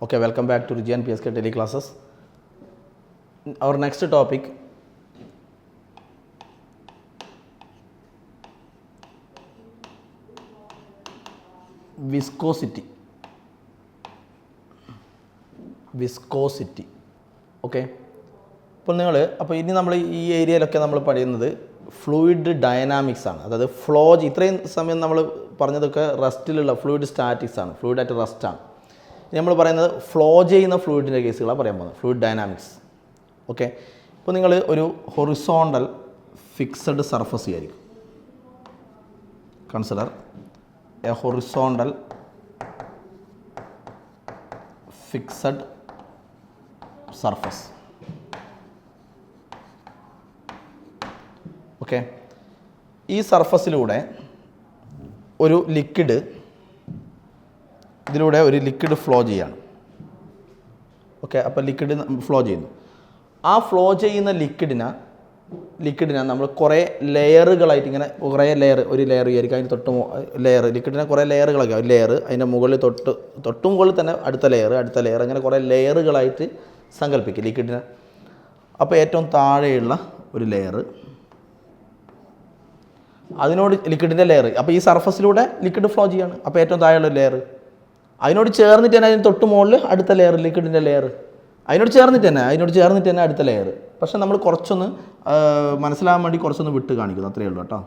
Okay, welcome back to Rijan PSK Daily Classes. Our next topic, viscosity. Viscosity. Okay. അപ്പോൾ ഇനി നമ്മൾ ഈ ഏരിയയിലൊക്കെ നമ്മൾ പഠിക്കുന്നത് ഫ്ലൂയിഡ് ഡൈനാമിക്സ് ആണ്. അതായത് ഇത്രയും സമയം നമ്മൾ പറഞ്ഞതൊക്കെ റെസ്റ്റിലുള്ള ഫ്ലൂയിഡ് സ്റ്റാറ്റിക്സ് ആണ്, ഫ്ലൂയിഡ് അറ്റ് റെസ്റ്റ് ആണ്. നമ്മൾ പറയുന്നത് ഫ്ലോ ചെയ്യുന്ന ഫ്ലൂയിഡിൻ്റെ കേസുകളാണ് പറയാൻ പോകുന്നത്, ഫ്ലൂയിഡ് ഡൈനാമിക്സ്. ഓക്കെ, ഇപ്പോൾ നിങ്ങൾ ഒരു ഹൊറിസോണ്ടൽ ഫിക്സഡ് സർഫസ് ആയിരിക്കും. Consider A horizontal fixed surface. Okay, ഈ സർഫസിലൂടെ ഒരു ലിക്വിഡ് ഫ്ലോ ചെയ്യാണ്. ഓക്കെ, അപ്പോൾ ലിക്വിഡ് ഫ്ലോ ചെയ്യുന്നു. ആ ഫ്ലോ ചെയ്യുന്ന ലിക്വിഡിനെ നമ്മൾ കുറേ ലെയറുകളായിട്ട് ഇങ്ങനെ ഒരു ലെയർ വിചാരിക്കും, അതിന് ലിക്വിഡിനെ കുറേ ലെയറുകളൊക്കെ, ഒരു ലെയർ അതിൻ്റെ മുകളിൽ തൊട്ടും മുകളിൽ തന്നെ അടുത്ത ലെയർ അങ്ങനെ കുറേ ലെയറുകളായിട്ട് സങ്കല്പിക്കും ലിക്വിഡിനെ. അപ്പോൾ ഏറ്റവും താഴെയുള്ള ഒരു ലെയർ, അതിനോട് ലിക്വിഡിൻ്റെ ലെയർ, അപ്പോൾ ഈ സർഫസിലൂടെ ലിക്വിഡ് ഫ്ലോ ചെയ്യാണ്. അപ്പോൾ ഏറ്റവും താഴെയുള്ള ലെയർ, അതിനോട് ചേർന്നിട്ട് തന്നെ അതിന് തൊട്ട് മുകളിൽ അടുത്ത ലെയർ, ലിക്വിഡിൻ്റെ ലെയർ, അതിനോട് ചേർന്നിട്ട് തന്നെ അടുത്ത ലെയർ. പക്ഷെ നമ്മൾ കുറച്ചൊന്ന് മനസ്സിലാകാൻ വേണ്ടി കുറച്ചൊന്ന് വിട്ട് കാണിക്കുന്നു, അത്രയേ ഉള്ളൂ കേട്ടോ.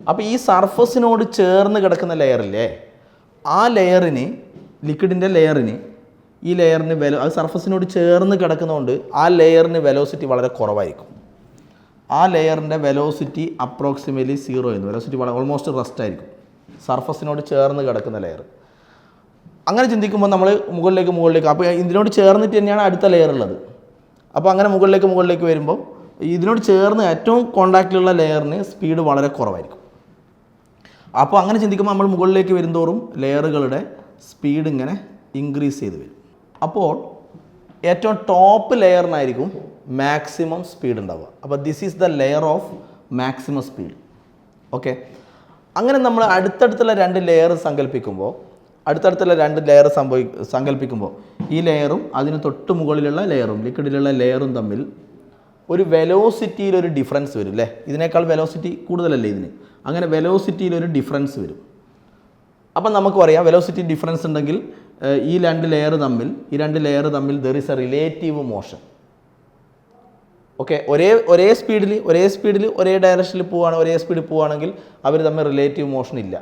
അപ്പോൾ ഈ സർഫസിനോട് ചേർന്ന് കിടക്കുന്ന ലെയറില്ലേ, ആ ലെയറിന്, ലിക്വിഡിൻ്റെ ലെയറിന്, ഈ ലെയറിന് അത് സർഫസിനോട് ചേർന്ന് കിടക്കുന്നതുകൊണ്ട് ആ ലെയറിന് വെലോസിറ്റി വളരെ കുറവായിരിക്കും. ആ ലെയറിൻ്റെ വെലോസിറ്റി അപ്രോക്സിമേറ്റ്ലി 0 ആയിരുന്നു. വെലോസിറ്റി ഓൾമോസ്റ്റ് റെസ്റ്റ് ആയിരിക്കും സർഫസിനോട് ചേർന്ന് കിടക്കുന്ന ലെയർ. അങ്ങനെ ചിന്തിക്കുമ്പോൾ നമ്മൾ മുകളിലേക്ക്, അപ്പോൾ ഇതിനോട് ചേർന്നിട്ട് തന്നെയാണ് അടുത്ത ലെയർ ഉള്ളത്. അപ്പോൾ അങ്ങനെ മുകളിലേക്ക് വരുമ്പോൾ ഇതിനോട് ചേർന്ന് ഏറ്റവും കോണ്ടാക്റ്റിലുള്ള ലെയറിന് സ്പീഡ് വളരെ കുറവായിരിക്കും. അപ്പോൾ അങ്ങനെ ചിന്തിക്കുമ്പോൾ നമ്മൾ മുകളിലേക്ക് വരുന്തോറും ലെയറുകളുടെ സ്പീഡ് ഇങ്ങനെ ഇൻക്രീസ് ചെയ്ത് വരും. അപ്പോൾ ഏറ്റവും ടോപ്പ് ലെയറിനായിരിക്കും മാക്സിമം സ്പീഡ് ഉണ്ടാവുക. അപ്പോൾ this is the layer of maximum speed. Okay, അങ്ങനെ നമ്മൾ അടുത്തടുത്തുള്ള രണ്ട് ലെയർ സങ്കല്പിക്കുമ്പോൾ ഈ ലെയറും അതിന് തൊട്ട് മുകളിലുള്ള ലെയറും ലിക്വിഡിലുള്ള ലെയറും തമ്മിൽ ഒരു വെലോസിറ്റിയിലൊരു ഡിഫറൻസ് വരും അല്ലേ. ഇതിനേക്കാൾ വെലോസിറ്റി കൂടുതലല്ലേ ഇതിന്, അങ്ങനെ വെലോസിറ്റിയിലൊരു ഡിഫറൻസ് വരും. അപ്പം നമുക്ക് പറയാം വെലോസിറ്റി ഡിഫറൻസ് ഉണ്ടെങ്കിൽ ഈ രണ്ട് ലെയർ തമ്മിൽ there is a relative motion. Okay, ഒരേ സ്പീഡിൽ ഒരേ ഡയറക്ഷനിൽ ഒരേ സ്പീഡിൽ പോവുകയാണെങ്കിൽ അവർ തമ്മിൽ റിലേറ്റീവ് മോഷൻ ഇല്ല.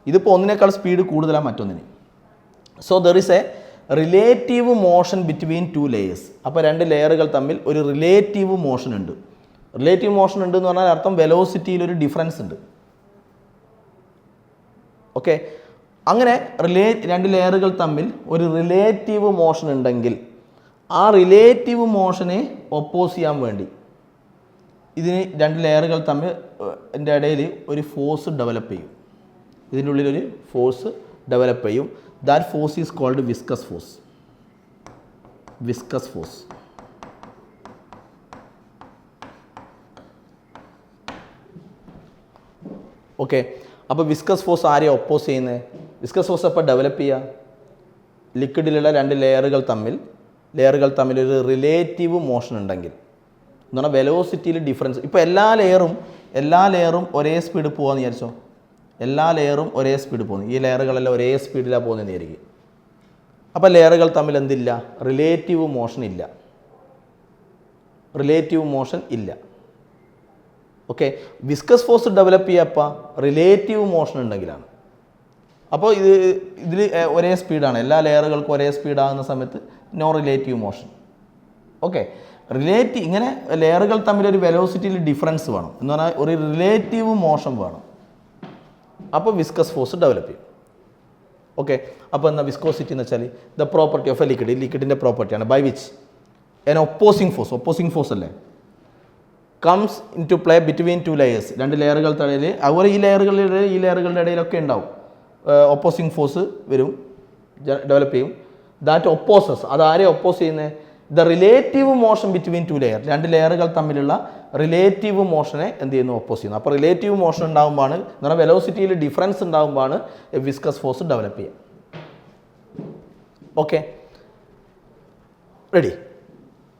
ഇതിപ്പോൾ ഒന്നിനേക്കാൾ സ്പീഡ് കൂടുതലാണ് മറ്റൊന്നിന്. So there is a relative motion between two layers. അപ്പോൾ രണ്ട് ലെയറുകൾ തമ്മിൽ ഒരു റിലേറ്റീവ് മോഷൻ ഉണ്ട്. എന്ന് പറഞ്ഞാൽ അർത്ഥം വെലോസിറ്റിയിലൊരു ഡിഫറൻസ് ഉണ്ട്. ഓക്കെ, അങ്ങനെ രണ്ട് ലെയറുകൾ തമ്മിൽ ഒരു റിലേറ്റീവ് മോഷൻ ഉണ്ടെങ്കിൽ ആ റിലേറ്റീവ് മോഷനെ ഒപ്പോസ് ചെയ്യാൻ വേണ്ടി ഇതിന് രണ്ട് ലെയറുകൾ തമ്മിൽ ഇടയിൽ ഒരു ഫോഴ്സ് ഡെവലപ്പ് ചെയ്യും. ഇതിൻ്റെ ഉള്ളിലൊരു ഫോഴ്സ് ഡെവലപ്പ് ചെയ്യും. That force is called viscous force. Okay, അപ്പോൾ വിസ്കസ് ഫോഴ്സ് ആരെയാണ് ഒപ്പോസ് ചെയ്യുന്നത്? വിസ്കസ് ഫോഴ്സ് അപ്പോൾ ഡെവലപ്പ് ചെയ്യുക ലിക്വിഡിലുള്ള രണ്ട് ലെയറുകൾ തമ്മിൽ ഒരു റിലേറ്റീവ് മോഷൻ ഉണ്ടെങ്കിൽ, എന്ന് പറഞ്ഞാൽ വെലോസിറ്റിയിൽ ഡിഫറൻസ്. ഇപ്പോൾ എല്ലാ ലെയറും ഒരേ സ്പീഡ് പോകാമെന്ന് വിചാരിച്ചോ. ഈ ലെയറുകളെല്ലാം ഒരേ സ്പീഡിലാണ് പോകുന്നതെന്ന് വിചാരിക്കും. അപ്പോൾ ലെയറുകൾ തമ്മിൽ എന്തില്ല? റിലേറ്റീവ് മോഷൻ ഇല്ല. ഓക്കെ, വിസ്കസ് ഫോഴ്സ് ഡെവലപ്പ് ചെയ്യപ്പോൾ റിലേറ്റീവ് മോഷൻ ഉണ്ടെങ്കിലാണ്. അപ്പോൾ ഇതിൽ ഒരേ സ്പീഡാണ്, എല്ലാ ലെയറുകൾക്കും ഒരേ സ്പീഡാകുന്ന സമയത്ത് നോ റിലേറ്റീവ് മോഷൻ. ഓക്കെ, ഇങ്ങനെ ലെയറുകൾ തമ്മിൽ ഒരു വെലോസിറ്റിയിൽ ഡിഫറൻസ് വേണം, എന്ന് പറഞ്ഞാൽ ഒരു റിലേറ്റീവ് മോഷൻ വേണം. അപ്പോൾ വിസ്കസ് ഫോഴ്സ് ഡെവലപ്പ് ചെയ്യും. ഓക്കെ, അപ്പോൾ എന്താ വിസ്കോസിറ്റി എന്ന് വെച്ചാൽ ദ പ്രോപ്പർട്ടി ഓഫ് എ ലിക്വിഡിൻ്റെ പ്രോപ്പർട്ടിയാണ് by which an opposing force അല്ലേ comes into play between two layers. രണ്ട് ലെയറുകൾ തടയിൽ, അതുപോലെ ഈ ലെയറുകളുടെ ഇടയിലൊക്കെ ഉണ്ടാവും ഒപ്പോസിങ് ഫോഴ്സ് വരും, ഡെവലപ്പ് ചെയ്യും. ദാറ്റ് ഒപ്പോസസ്, അതാരെ ഒപ്പോസ് ചെയ്യുന്നത്? The relative motion between two layer, രണ്ട് ലെയറുകൾ തമ്മിലുള്ള റിലേറ്റീവ് മോഷനെ എന്ത് ചെയ്യുന്നു? ഒപ്പോസ് ചെയ്യുന്നു. അപ്പോൾ റിലേറ്റീവ് മോഷൻ ഉണ്ടാകുമ്പോഴാണ്, എന്ന് പറഞ്ഞാൽ വെലോസിറ്റിയിൽ ഡിഫറൻസ് ഉണ്ടാകുമ്പോഴാണ് വിസ്കസ് ഫോഴ്സ് ഡെവലപ്പ് ചെയ്യുക. Okay, ready.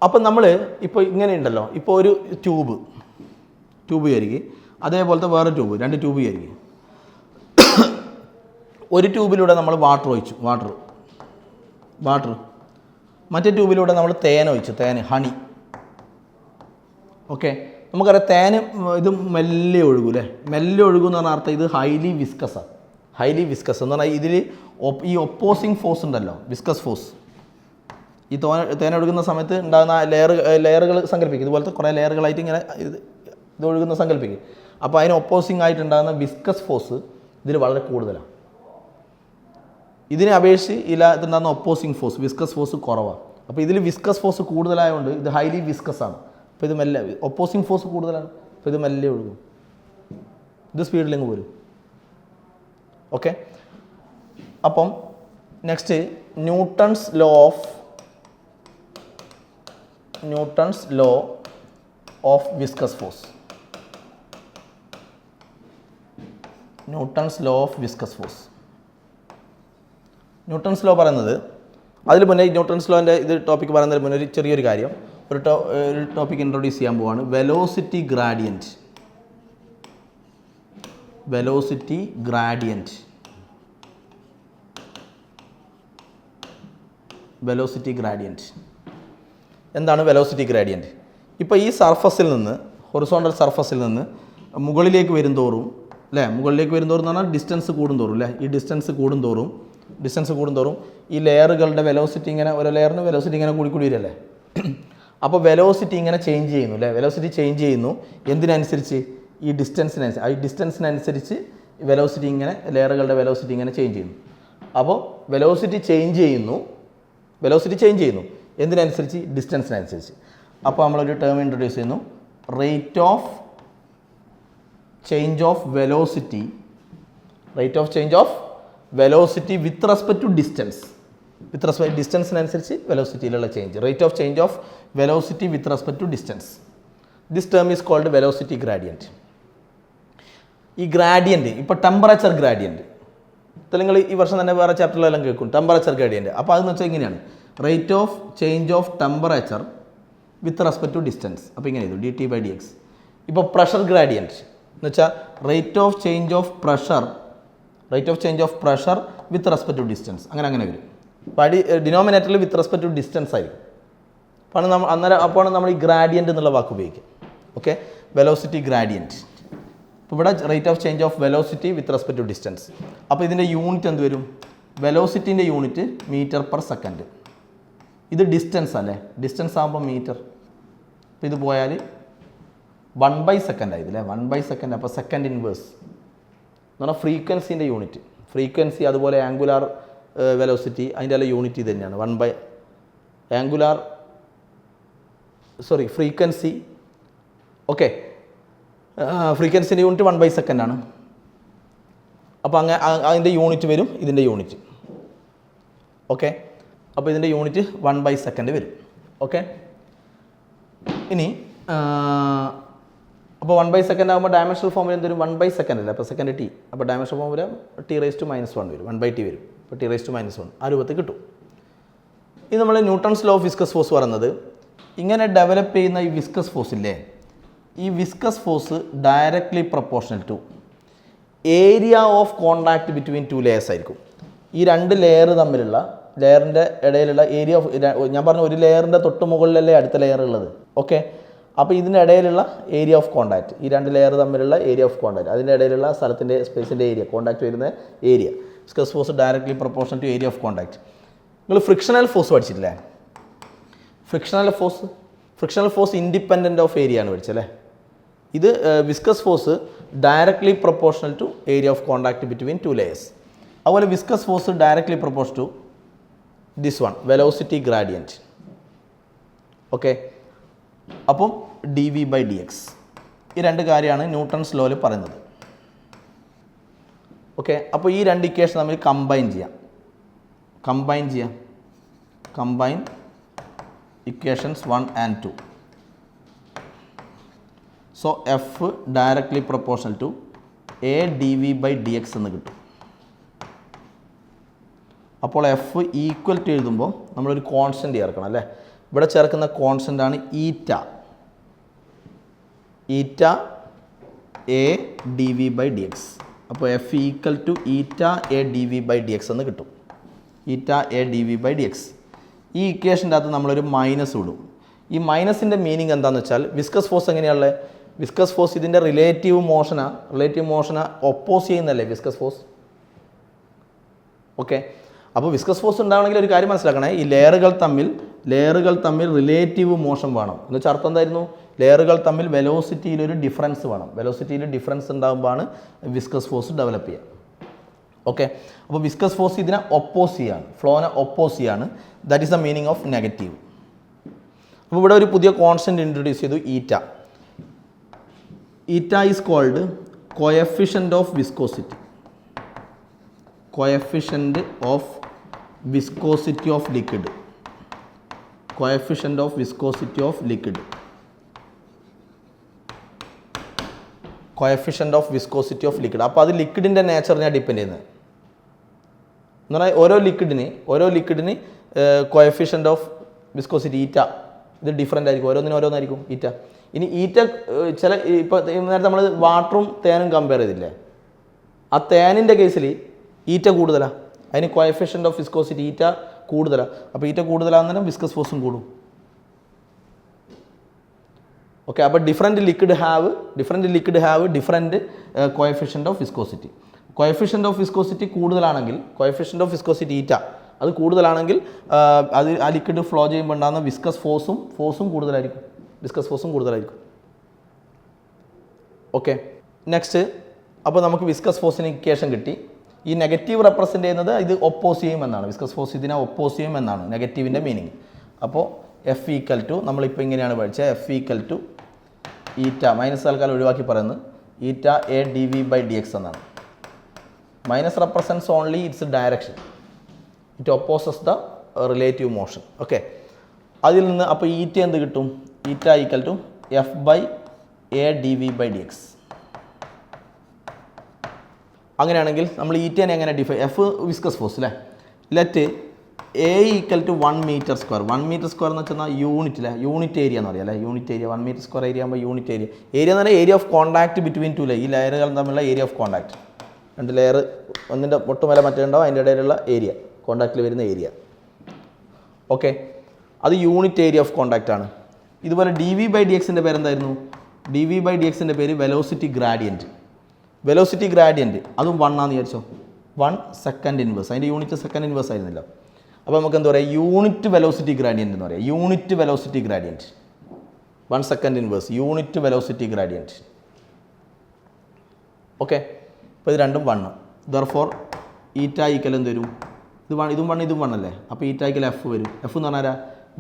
അപ്പം നമ്മൾ ഇപ്പോൾ ഇങ്ങനെ ഉണ്ടല്ലോ, ഇപ്പോൾ ഒരു ട്യൂബ് വിചാരിക്കുക, അതേപോലത്തെ വേറെ ട്യൂബ്, 2 ട്യൂബ് വിചാരിക്കുക. ഒരു ട്യൂബിലൂടെ നമ്മൾ വാട്ടർ ഒഴിച്ചു, വാട്ടർ. മറ്റേ ട്യൂബിലൂടെ നമ്മൾ തേൻ ഒഴിച്ചു, ഹണി. ഓക്കെ, നമുക്കറിയാം തേന് ഇത് മെല്ലെ ഒഴുകും അല്ലേ. മെല്ലെ ഒഴുകും എന്ന് പറഞ്ഞ അർത്ഥം ഇത് ഹൈലി വിസ്കസാണ്. എന്ന് പറഞ്ഞാൽ ഇതിൽ ഈ ഒപ്പോസിങ് ഫോഴ്സ് ഉണ്ടല്ലോ, വിസ്കസ് ഫോഴ്സ്. ഈ തേൻ ഒഴുകുന്ന സമയത്ത് ഉണ്ടാകുന്ന ലെയറുകൾ സങ്കല്പിക്കും, ഇതുപോലത്തെ കുറേ ലെയറുകളായിട്ട് ഇങ്ങനെ ഇത് ഒഴുകുന്ന സങ്കല്പിക്കും. അപ്പോൾ അതിന് ഒപ്പോസിങ് ആയിട്ട് ഉണ്ടാകുന്ന വിസ്കസ് ഫോഴ്സ് ഇതിൽ വളരെ കൂടുതലാണ്. ഇതിനെ അപേക്ഷിച്ച് ഇതുണ്ടാകുന്ന ഒപ്പോസിങ് ഫോഴ്സ്, വിസ്കസ് ഫോഴ്സ് കുറവാണ്. അപ്പോൾ ഇതിൽ വിസ്കസ് ഫോഴ്സ് കൂടുതലായതുകൊണ്ട് ഇത് ഹൈലി വിസ്കസ് ആണ്. അപ്പോൾ ഇത് മെല്ലെ, ഒപ്പോസിങ് ഫോഴ്സ് കൂടുതലാണ്, അപ്പോൾ ഇത് മെല്ലെ ഒഴുകും, ഇത് സ്പീഡിലിങ്ങ് പോരും. ഓക്കെ, അപ്പം next Newton's law of viscous force. Newton's law പറയുന്നത്, അതിൽ മുന്നേ ന്യൂട്ടൺസ് ലോൻ്റെ ഇത് ടോപ്പിക്ക് പറയുന്നതിന് മുന്നേ ഒരു ചെറിയൊരു കാര്യം, ഒരു ടോപ്പിക് ഇൻട്രൊഡ്യൂസ് ചെയ്യാൻ പോവാണ്. വെലോസിറ്റി ഗ്രാഡിയൻറ്റ്. എന്താണ് വെലോസിറ്റി ഗ്രാഡിയൻറ്റ്? ഇപ്പോൾ ഈ സർഫസിൽ നിന്ന്, ഹൊറിസോണ്ടൽ സർഫസിൽ നിന്ന് മുകളിലേക്ക് വരുന്തോറും അല്ലേ, മുകളിലേക്ക് വരുന്തോറും എന്ന് പറഞ്ഞാൽ ഡിസ്റ്റൻസ് കൂടുന്തോറും അല്ലേ, ഈ ഡിസ്റ്റൻസ് കൂടുന്തോറും ഈ ലെയറുകളുടെ വെലോസിറ്റി ഇങ്ങനെ, ഓരോ ലെയറിന് വെലോസിറ്റി ഇങ്ങനെ കൂടി വരില്ലേ. അപ്പോൾ വെലോസിറ്റി ഇങ്ങനെ ചേഞ്ച് ചെയ്യുന്നു അല്ലേ, വെലോസിറ്റി ചേഞ്ച് ചെയ്യുന്നു. എന്തിനനുസരിച്ച്? ഈ ഡിസ്റ്റൻസിനനുസരിച്ച് വെലോസിറ്റി ഇങ്ങനെ, ലെയറുകളുടെ വെലോസിറ്റി ഇങ്ങനെ ചേഞ്ച് ചെയ്യുന്നു. അപ്പോൾ വെലോസിറ്റി ചേഞ്ച് ചെയ്യുന്നു എന്തിനനുസരിച്ച്? ഡിസ്റ്റൻസിനനുസരിച്ച്. അപ്പോൾ നമ്മളൊരു ടേം ഇൻട്രൊഡ്യൂസ് ചെയ്യുന്നു, rate of change of velocity with respect to distance. ഡിസ്റ്റൻസിനനുസരിച്ച് വെലോസിറ്റിയിലുള്ള change, rate of change of velocity with respect to distance. This term is called velocity gradient. ഈ ഗ്രാഡിയൻറ്റ്, ഇപ്പോൾ ടെമ്പറേച്ചർ ഗ്രാഡിയൻറ്റ്, നിങ്ങൾ ഈ വർഷം തന്നെ വേറെ ചാപ്റ്ററിലെല്ലാം കേൾക്കും, ടെമ്പറേച്ചർ ഗ്രാഡിയൻറ്റ്. അപ്പോൾ അതെന്ന് വെച്ചാൽ ഇങ്ങനെയാണ്, rate of change of temperature with respect to distance. അപ്പോൾ ഇങ്ങനെ ചെയ്തു, dT/dx. ഇപ്പോൾ പ്രഷർ ഗ്രാഡിയൻറ്റ് എന്ന് വെച്ചാൽ rate of change of pressure with respect to distance. അങ്ങനെ വരും. അപ്പോൾ ഡിനോമിനേറ്ററിൽ വിത്ത് റെസ്പെക്ട് ടു ഡിസ്റ്റൻസ് ആയിരിക്കും. അപ്പോൾ നമ്മൾ ഈ ഗ്രാഡിയൻറ്റ് എന്നുള്ള വാക്ക് ഉപയോഗിക്കുക. Okay, velocity gradient. ഇപ്പോൾ ഇവിടെ rate of change of velocity with respect to distance. അപ്പോൾ ഇതിൻ്റെ യൂണിറ്റ് എന്ത് വരും? വെലോസിറ്റിൻ്റെ യൂണിറ്റ് മീറ്റർ/സെക്കൻഡ്. ഇത് ഡിസ്റ്റൻസ് അല്ലേ, ഡിസ്റ്റൻസ് ആകുമ്പോൾ മീറ്റർ. അപ്പോൾ ഇത് പോയാൽ 1/സെക്കൻഡ് ആയതില്ലേ, 1/സെക്കൻഡ്. അപ്പോൾ സെക്കൻഡ് ഇൻവേഴ്സ് എന്ന് പറഞ്ഞാൽ ഫ്രീക്വൻസിൻ്റെ യൂണിറ്റ്. ഫ്രീക്വൻസി അതുപോലെ ആംഗുലാർ വെലോസിറ്റി അതിൻ്റെ എല്ലാം യൂണിറ്റ് ഇത് തന്നെയാണ്. ഫ്രീക്വൻസി. ഓക്കെ, ഫ്രീക്വൻസിൻ്റെ യൂണിറ്റ് 1/സെക്കൻഡ് ആണ്. അപ്പോൾ അതിൻ്റെ യൂണിറ്റ് വരും, ഇതിൻ്റെ യൂണിറ്റ്. ഓക്കെ, അപ്പോൾ ഇതിൻ്റെ യൂണിറ്റ് 1/സെക്കൻഡ് വരും. ഓക്കെ, ഇനി അപ്പോൾ 1/സെക്കൻഡ് ആകുമ്പോൾ ഡയമെൻഷണൽ ഫോമിൽ എന്തൊരു 1/സെക്കൻഡ് അല്ലേ, അപ്പോൾ സെക്കൻഡ് ടി. അപ്പോൾ ഡയമെൻഷണൽ ഫോമിൽ T⁻⁻1 വരും, 1/T വരും. അപ്പോൾ T⁻⁻1 ആ രൂപത്തിൽ കിട്ടും. ഇത് നമ്മൾ Newton's law of viscous force പറയുന്നത്, ഇങ്ങനെ ഡെവലപ്പ് ചെയ്യുന്ന ഈ വിസ്കസ് ഫോഴ്സ് ഇല്ലേ, ഈ viscous force directly proportional to area of contact between 2 layers ആയിരിക്കും. ഈ 2 ലെയർ തമ്മിലുള്ള, ലെയറിൻ്റെ ഇടയിലുള്ള ഏരിയ ഓഫ്, ഞാൻ പറഞ്ഞ ഒരു ലെയറിൻ്റെ തൊട്ട് മുകളിലല്ലേ അടുത്ത ലെയർ ഉള്ളത്. ഓക്കെ, അപ്പോൾ ഇതിൻ്റെ ഇടയിലുള്ള ഏരിയ ഓഫ് കോണ്ടാക്ട്, ഈ 2 ലെയർ തമ്മിലുള്ള ഏരിയ ഓഫ് കോണ്ടാക്ട്, അതിൻ്റെ ഇടയിലുള്ള സ്ഥലത്തിൻ്റെ സ്പേസിൻ്റെ ഏരിയ, കോണ്ടാക്ട് വരുന്ന area. Viscous force directly proportional to area of contact. നിങ്ങൾ ഫ്രിക്ഷണൽ ഫോഴ്സ് പഠിച്ചിട്ടില്ലേ? Frictional force independent of area ആണ് പഠിച്ചല്ലേ. ഇത് viscous force directly proportional to area of contact between 2 layers. അതുപോലെ viscous force directly proportional to this one, velocity gradient. Okay, അപ്പം dV/dx. ഈ 2 കാര്യമാണ് Newton's ലോയിൽ പറയുന്നത്. ഓക്കെ, അപ്പോൾ ഈ 2 ഇക്വേഷൻ തമ്മിൽ കമ്പൈൻ ചെയ്യാം. Combine equations 1 and 2. So F directly proportional to A dV/dx എന്ന് കിട്ടും. അപ്പോൾ എഫ് ഈക്വൽ ടു എഴുതുമ്പോൾ നമ്മളൊരു കോൺസ്റ്റൻറ്റ് ചേർക്കണം അല്ലേ. ഇവിടെ ചേർക്കുന്ന കോൺസ്റ്റൻ്റാണ് eta. Eta A D V by D X. അപ്പോൾ F equal to eta A D V by D X എന്ന് കിട്ടും. Eta A D V by D X. ഈ ഇക്വേഷൻ്റെ അകത്ത് നമ്മളൊരു മൈനസ് ഇടും. ഈ മൈനസിൻ്റെ മീനിങ് എന്താണെന്ന് വെച്ചാൽ വിസ്കസ് ഫോഴ്സ് എങ്ങനെയാണുള്ളത്? വിസ്കസ് ഫോഴ്സ് ഇതിൻ്റെ റിലേറ്റീവ് മോഷനെ ഒപ്പോസ് ചെയ്യുന്നല്ലേ വിസ്കസ് ഫോഴ്സ്. ഓക്കെ, അപ്പോൾ വിസ്കസ് ഫോഴ്സ് ഉണ്ടാവണമെങ്കിൽ ഒരു കാര്യം മനസ്സിലാക്കണേ, ഈ ലെയറുകൾ തമ്മിൽ റിലേറ്റീവ് മോഷൻ വേണം. എന്ന് വെച്ചാൽ അർത്ഥം എന്തായിരുന്നു? ലെയറുകൾ തമ്മിൽ വെലോസിറ്റിയിലൊരു ഡിഫറൻസ് വേണം. വെലോസിറ്റിയിൽ ഡിഫറൻസ് ഉണ്ടാകുമ്പോഴാണ് വിസ്കസ് ഫോഴ്സ് ഡെവലപ്പ് ചെയ്യുക. ഓക്കെ, അപ്പോൾ വിസ്കസ് ഫോഴ്സ് ഇതിനെ ഒപ്പോസ് ചെയ്യാണ്, ഫ്ലോനെ ഒപ്പോസ് ചെയ്യാണ്. That is the meaning of negative. അപ്പോൾ ഇവിടെ ഒരു പുതിയ കോൺസ്റ്റൻറ്റ് ഇൻട്രൊഡ്യൂസ് ചെയ്തു, eta. Eta is called coefficient of viscosity. Coefficient of viscosity of liquid. Coefficient of viscosity of liquid. Coefficient of viscosity of liquid. അപ്പോൾ അത് ലിക്വിഡിൻ്റെ നേച്ചറിനെ depend ചെയ്യുന്നത്. എന്ന് പറഞ്ഞാൽ ഓരോ ലിക്വിഡിന് കോഎഫിഷ്യൻ്റ് ഓഫ് വിസ്കോസിറ്റി ഈറ്റ ഇത് ഡിഫറൻ്റ് ആയിരിക്കും, ഓരോന്നായിരിക്കും ഈറ്റ. ഇനി ഈറ്റ ചില ഇപ്പോൾ നേരത്തെ നമ്മൾ വാട്ടറും തേനും കമ്പയർ ചെയ്തില്ലേ, ആ തേനിൻ്റെ കേസിൽ ഈറ്റ കൂടുതലാണ്, അതിന് കോഎഫിഷ്യൻ്റ് ഓഫ് വിസ്കോസിറ്റി ഈറ്റ കൂടുതലാണ്. അപ്പോൾ ഈറ്റ കൂടുതലാണെന്ന് വിസ്കസ് ഫോഴ്സും കൂടും. ഓക്കെ, അപ്പോൾ different liquid have different coefficient of viscosity. Coefficient of viscosity കൂടുതലാണെങ്കിൽ, കോഎഫിഷ്യൻ്റ് ഓഫ് വിസ്കോസിറ്റി ഈറ്റ അത് കൂടുതലാണെങ്കിൽ അത് ആ ലിക്വിഡ് ഫ്ലോ ചെയ്യുമ്പോൾ ഉണ്ടാകുന്ന വിസ്കസ് ഫോഴ്സും കൂടുതലായിരിക്കും. Okay, next. അപ്പോൾ നമുക്ക് വിസ്കസ് ഫോഴ്സിന് ഇക്വേഷൻ കിട്ടി. ഈ നെഗറ്റീവ് റെപ്രസെൻ്റ് ചെയ്യുന്നത് ഇത് ഒപ്പോസ് ചെയ്യുമെന്നാണ്. വിസ്കസ് ഫോഴ്സ് ഇതിനെ ഒപ്പോസ് ചെയ്യുമെന്നാണ് നെഗറ്റീവിൻ്റെ മീനിങ്. അപ്പോൾ എഫ് ഈക്വൽ ടു നമ്മളിപ്പോൾ ഇങ്ങനെയാണ് പഠിച്ചത്, F equal to eta minus ആൾക്കാർ ഒഴിവാക്കി പറയുന്നത് eta A D V by D X എന്നാണ്. Minus represents only its direction, it opposes the relative motion. Okay, അതിൽ നിന്ന് അപ്പോൾ ഈറ്റ എന്ത് കിട്ടും? Eta equal to F by A D V by D X. അങ്ങനെയാണെങ്കിൽ നമ്മൾ ഈറ്റേനെ എങ്ങനെ ഡിഫൈൻ? എഫ് വിസ്കസ് ഫോഴ്സ് അല്ലേ. Let A equal to 1 metre square. 1 metre square എന്ന് വെച്ചാൽ യൂണിറ്റ് ഏരിയ എന്ന് പറയാം അല്ലേ. Unit area 1 metre square area ആകുമ്പോൾ യൂണിറ്റ് ഏരിയ എന്ന് പറഞ്ഞാൽ area of contact between two layer. ഈ ലെയറുകൾ തമ്മിലുള്ള ഏരിയ ഓഫ് കോൺടാക്ട്, രണ്ട് ലെയർ ഒന്നിൻ്റെ ഒട്ടുമേലെ മറ്റേ ഉണ്ടാവും, അതിൻ്റെ ഇടയിലുള്ള ഏരിയ, കോൺടാക്റ്റിൽ വരുന്ന ഏരിയ. ഓക്കെ, അത് യൂണിറ്റ് ഏരിയ ഓഫ് കോൺടാക്റ്റ് ആണ്. ഇതുപോലെ ഡി വി ബൈ ഡി എക്സിൻ്റെ പേര് എന്തായിരുന്നു? ഡി വി ബൈ ഡി എക്സിൻ്റെ പേര് വെലോസിറ്റി ഗ്രാഡിയൻറ്റ്. അതും 1 ആണെന്ന് വിചാരിച്ചോ. 1 സെക്കൻഡ് ഇൻവേഴ്സ്, അതിൻ്റെ യൂണിറ്റ് സെക്കൻഡ് ഇൻവേഴ്സ് ആയിരുന്നില്ല. അപ്പോൾ നമുക്ക് എന്താ പറയുക? യൂണിറ്റ് വെലോസിറ്റി ഗ്രാഡിയൻറ്റ് എന്ന് പറയാം. 1 second inverse unit velocity gradient. Okay, അപ്പോൾ ഇത് രണ്ടും 1. ദർഫോർ ഈറ്റ ഈക്വൽ എന്ത് വരും? ഇതും 1 അല്ലേ. അപ്പോൾ ഈറ്റ ഈക്വൽ എഫ് വരും. എഫ് എന്ന് പറഞ്ഞാൽ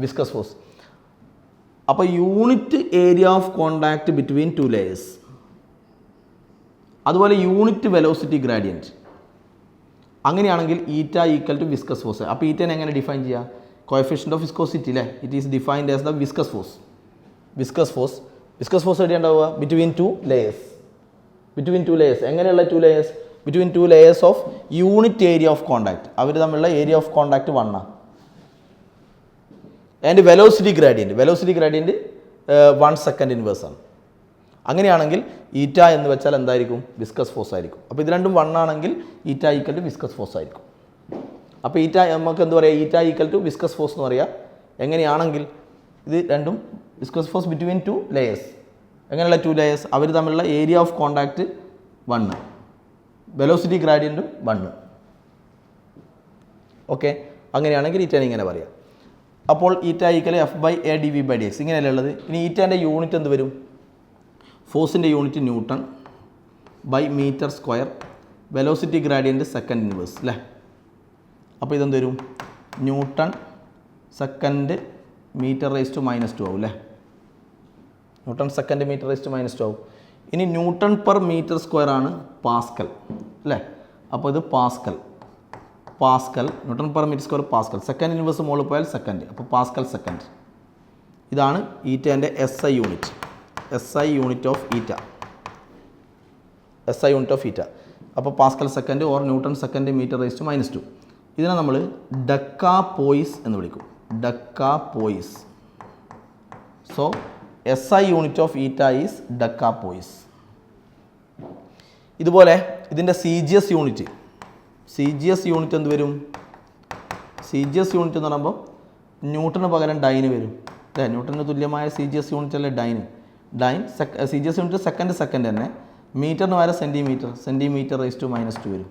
വിസ്കസ് ഫോഴ്സ്. അപ്പോൾ unit area of contact between two layers, അതുപോലെ യൂണിറ്റ് വെലോസിറ്റി ഗ്രാഡിയൻറ്റ്. അങ്ങനെയാണെങ്കിൽ ഈറ്റ ഈക്വൽ ടു വിസ്കസ് ഫോഴ്സ്. അപ്പോൾ ഈറ്റനെ എങ്ങനെ ഡിഫൈൻ ചെയ്യുക? കോഎഫിഷ്യൻ്റ് ഓഫ് വിസ്കോസിറ്റി അല്ലേ. It is defined as the viscous force. Viscous force എവിടെ ഉണ്ടാവുക? Between two layers. എങ്ങനെയുള്ള 2 layers? Between 2 layers of unit area of contact. അവർ തമ്മിലുള്ള ഏരിയ ഓഫ് കോൺടാക്ട് 1 ആണ്. And velocity gradient 1 second inverse ആണ്. അങ്ങനെയാണെങ്കിൽ ഈറ്റ എന്ന് വെച്ചാൽ എന്തായിരിക്കും? വിസ്കസ് ഫോഴ്സ് ആയിരിക്കും. അപ്പോൾ ഇത് രണ്ടും 1 ആണെങ്കിൽ ഈറ്റ ഈക്വൽ ടു വിസ്കസ് ഫോഴ്സ് ആയിരിക്കും. അപ്പോൾ ഈറ്റ നമുക്ക് എന്ത് പറയുക? ഈറ്റ ഈക്വൽ ടു വിസ്കസ് ഫോഴ്സ് എന്ന് പറയുക. എങ്ങനെയാണെങ്കിൽ ഇത് രണ്ടും വിസ്കസ് ഫോഴ്സ് ബിറ്റ്വീൻ 2 ലെയേഴ്സ്. എങ്ങനെയുള്ള 2 ലെയേഴ്സ്? അവർ തമ്മിലുള്ള ഏരിയ ഓഫ് കോൺടാക്റ്റ് 1, വെലോസിറ്റി ഗ്രാഡിയൻറ്റും 1. ഓക്കെ, അങ്ങനെയാണെങ്കിൽ ഈറ്റനെ ഇങ്ങനെ പറയാം. അപ്പോൾ eta equal F by A D V by D X ഇങ്ങനെയല്ലേ ഉള്ളത്. ഇനി ഈറ്റേൻ്റെ യൂണിറ്റ് എന്ത് വരും? ഫോഴ്സിൻ്റെ unit newton by metre square, velocity gradient second inverse അല്ലേ. അപ്പോൾ ഇതെന്ത് വരും? Newton second metre raise to -2 ആവും അല്ലേ. Newton second metre raise to -2 ആവും. ഇനി ന്യൂട്ടൺ പെർ മീറ്റർ സ്ക്വയർ ആണ് പാസ്കൽ അല്ലേ. അപ്പോൾ ഇത് pascal newton per metre square pascal. Second inverse മുകളിൽ പോയാൽ സെക്കൻഡ്, അപ്പോൾ പാസ്കൽ സെക്കൻഡ്. ഇതാണ് ഈറ്റേൻ്റെ SI യൂണിറ്റ് ഓഫ് ഈറ്റ. അപ്പോൾ pascal second or newton second metre raise to -2. ഇതിനെ നമ്മൾ ഡെക്കാപോയിസ് എന്ന് വിളിക്കും. Decapoise. So SI unit of eta is decapoise. ഇതുപോലെ ഇതിൻ്റെ CGS യൂണിറ്റ് എന്ത് വരും? CGS യൂണിറ്റ് എന്ന് പറയുമ്പോൾ ന്യൂട്ടന് പകരം ഡൈന് വരും. അല്ലേ, ന്യൂട്ടന് തുല്യമായ CGS യൂണിറ്റ് അല്ലേ ഡൈൻ. CGS യൂണിറ്റ് സെക്കൻഡ് തന്നെ. മീറ്ററിന് പകരം സെൻറ്റിമീറ്റർ റേസ് ടു -2 വരും.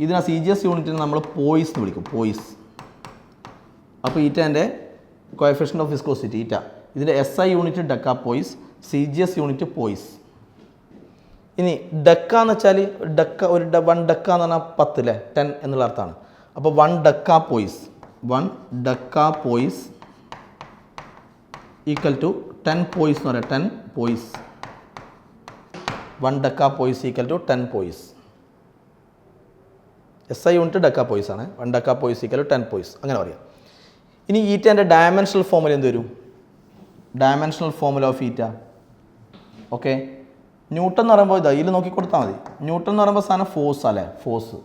ഇതിനാ CGS യൂണിറ്റിന് നമ്മൾ പോയിസ് എന്ന് വിളിക്കും. പോയിസ്. അപ്പോൾ ഈറ്റേൻ്റെ കോഎഫിഷ്യൻ്റ് ഓഫ് വിസ്കോസിറ്റി ഈറ്റ. ഇതിൻ്റെ SI unit decapoise, CGS unit poise. ഇനി ഡെക്ക എന്ന് വെച്ചാൽ ഒരു 1 ഡെക്ക എന്ന് പറഞ്ഞാൽ 10 അല്ലേ, 10 എന്നുള്ള അർത്ഥമാണ്. അപ്പോൾ 1 ഡെക്കാപോയിസ് ഈക്വൽ ടു 10 പോയിസ് എന്ന് പറയാം. 10 poise. 1 decapoise equal to 10 poise. SI unit decapoise ആണ്. 1 ഡെക്കാപോയിസ് ഈക്വൽ ടു 10 പോയിസ് അങ്ങനെ പറയാം. ഇനി ഈറ്റേൻ്റെ ഡയമെൻഷണൽ ഫോമുല എന്ത് വരും? ഡയമെൻഷണൽ ഫോമുല ഓഫ് ഈറ്റ. ഓക്കെ, ന്യൂട്ടൺ എന്ന് പറയുമ്പോൾ ഇതിൽ നോക്കി കൊടുത്താൽ മതി. ന്യൂട്ടൺ എന്ന് പറയുമ്പോൾ സാധനം ഫോഴ്സ് അല്ലേ, ഫോഴ്സ്.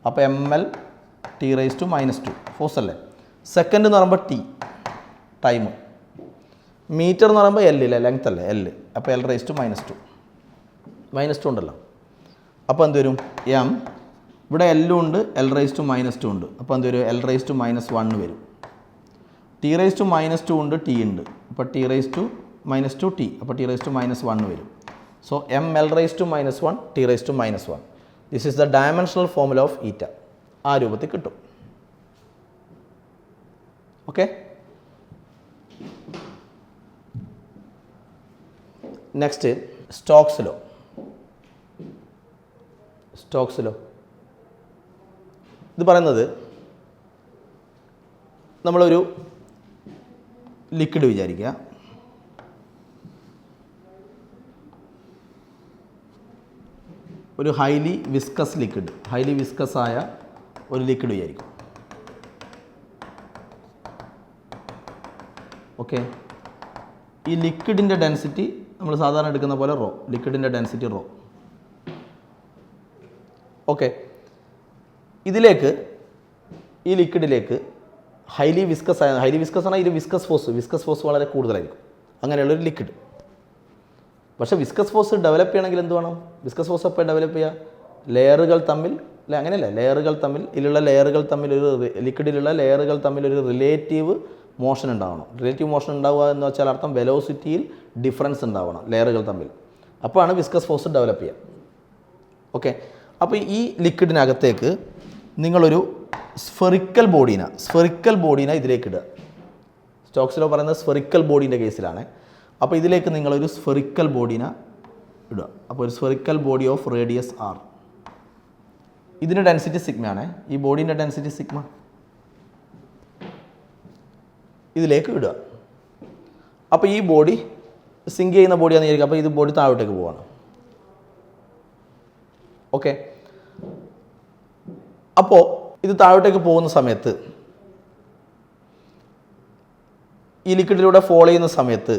അപ്പോൾ ml T⁻², ഫോഴ്സ് അല്ലേ. സെക്കൻഡ് എന്ന് പറയുമ്പോൾ T, ടൈം. മീറ്റർ എന്ന് പറയുമ്പോൾ L അല്ലേ, ലെങ്ത് അല്ലേ, L. അപ്പോൾ L⁻². -2 ഉണ്ടല്ലോ. അപ്പോൾ എന്ത് വരും? M. ഇവിടെ L ഉണ്ട്, L⁻² ഉണ്ട്. അപ്പോൾ എന്ത് വരും? L⁻−1 വരും. T⁻² ഉണ്ട്, T ഉണ്ട്. അപ്പോൾ T⁻²T. അപ്പോൾ T⁻−1 വരും. So ml⁻−1 T⁻−1. This is the dimensional formula of eta. ആ രൂപത്തിൽ കിട്ടും. Okay, next Stokes law. ഇത് പറയുന്നത് നമ്മളൊരു ലിക്വിഡ് വിചാരിക്കുക. ഒരു ഹൈലി വിസ്കസ് ആയ ഒരു ലിക്വിഡ് വിചാരിക്കും. ഓക്കെ, ഈ ലിക്വിഡിൻ്റെ ഡെൻസിറ്റി നമ്മൾ സാധാരണ എടുക്കുന്ന പോലെ ലിക്വിഡിൻ്റെ ഡെൻസിറ്റി റോ. ഓക്കെ, ഈ ലിക്വിഡിലേക്ക് ഹൈലി വിസ്കസ് ആണ്. ഇത് വിസ്കസ് ഫോഴ്സ് വളരെ കൂടുതലായിരിക്കും. അങ്ങനെയുള്ളൊരു ലിക്വിഡ്. പക്ഷേ വിസ്കസ് ഫോഴ്സ് ഡെവലപ്പ് ചെയ്യണമെങ്കിൽ എന്ത് വേണം? വിസ്കസ് ഫോഴ്സ് അപ്പോൾ ഡെവലപ്പ് ചെയ്യുക ലെയറുകൾ തമ്മിൽ അല്ലേ, അങ്ങനെയല്ല, ലിക്വിഡിലുള്ള ലെയറുകൾ തമ്മിൽ ഒരു റിലേറ്റീവ് മോഷൻ ഉണ്ടാവണം. റിലേറ്റീവ് മോഷൻ ഉണ്ടാവുക എന്ന് വെച്ചാൽ അർത്ഥം വെലോസിറ്റിയിൽ ഡിഫറൻസ് ഉണ്ടാവണം ലെയറുകൾ തമ്മിൽ. അപ്പോഴാണ് വിസ്കസ് ഫോഴ്സ് ഡെവലപ്പ് ചെയ്യുക. ഓക്കെ, അപ്പോൾ ഈ ലിക്വിഡിനകത്തേക്ക് നിങ്ങളൊരു സ്ഫെറിക്കൽ ബോഡീനെ ഇതിലേക്ക് ഇടുക. സ്റ്റോക്സിലോ പറയുന്നത് സ്ഫെറിക്കൽ ബോഡീൻ്റെ കേസിലാണ്. അപ്പോൾ ഇതിലേക്ക് നിങ്ങളൊരു സ്ഫെറിക്കൽ ബോഡീനെ ഇടുക. അപ്പോൾ ഒരു spherical body of radius R. ഇതിൻ്റെ ഡെൻസിറ്റി സിഗ്മയാണ്. ഈ ബോഡീൻ്റെ ഡെൻസിറ്റി സിഗ്മ. ഇതിലേക്ക് ഇടുക. അപ്പോൾ ഈ ബോഡി സിങ്ക് ചെയ്യുന്ന ബോഡിയാണെന്ന് വിചാരിക്കുക. അപ്പോൾ ഇത് ബോഡി താഴോട്ടേക്ക് പോവാണ്. ഓക്കെ, അപ്പോൾ ഇത് താഴോട്ടേക്ക് പോകുന്ന സമയത്ത് ഈ ലിക്വിഡിലൂടെ ഫോളോ ചെയ്യുന്ന സമയത്ത്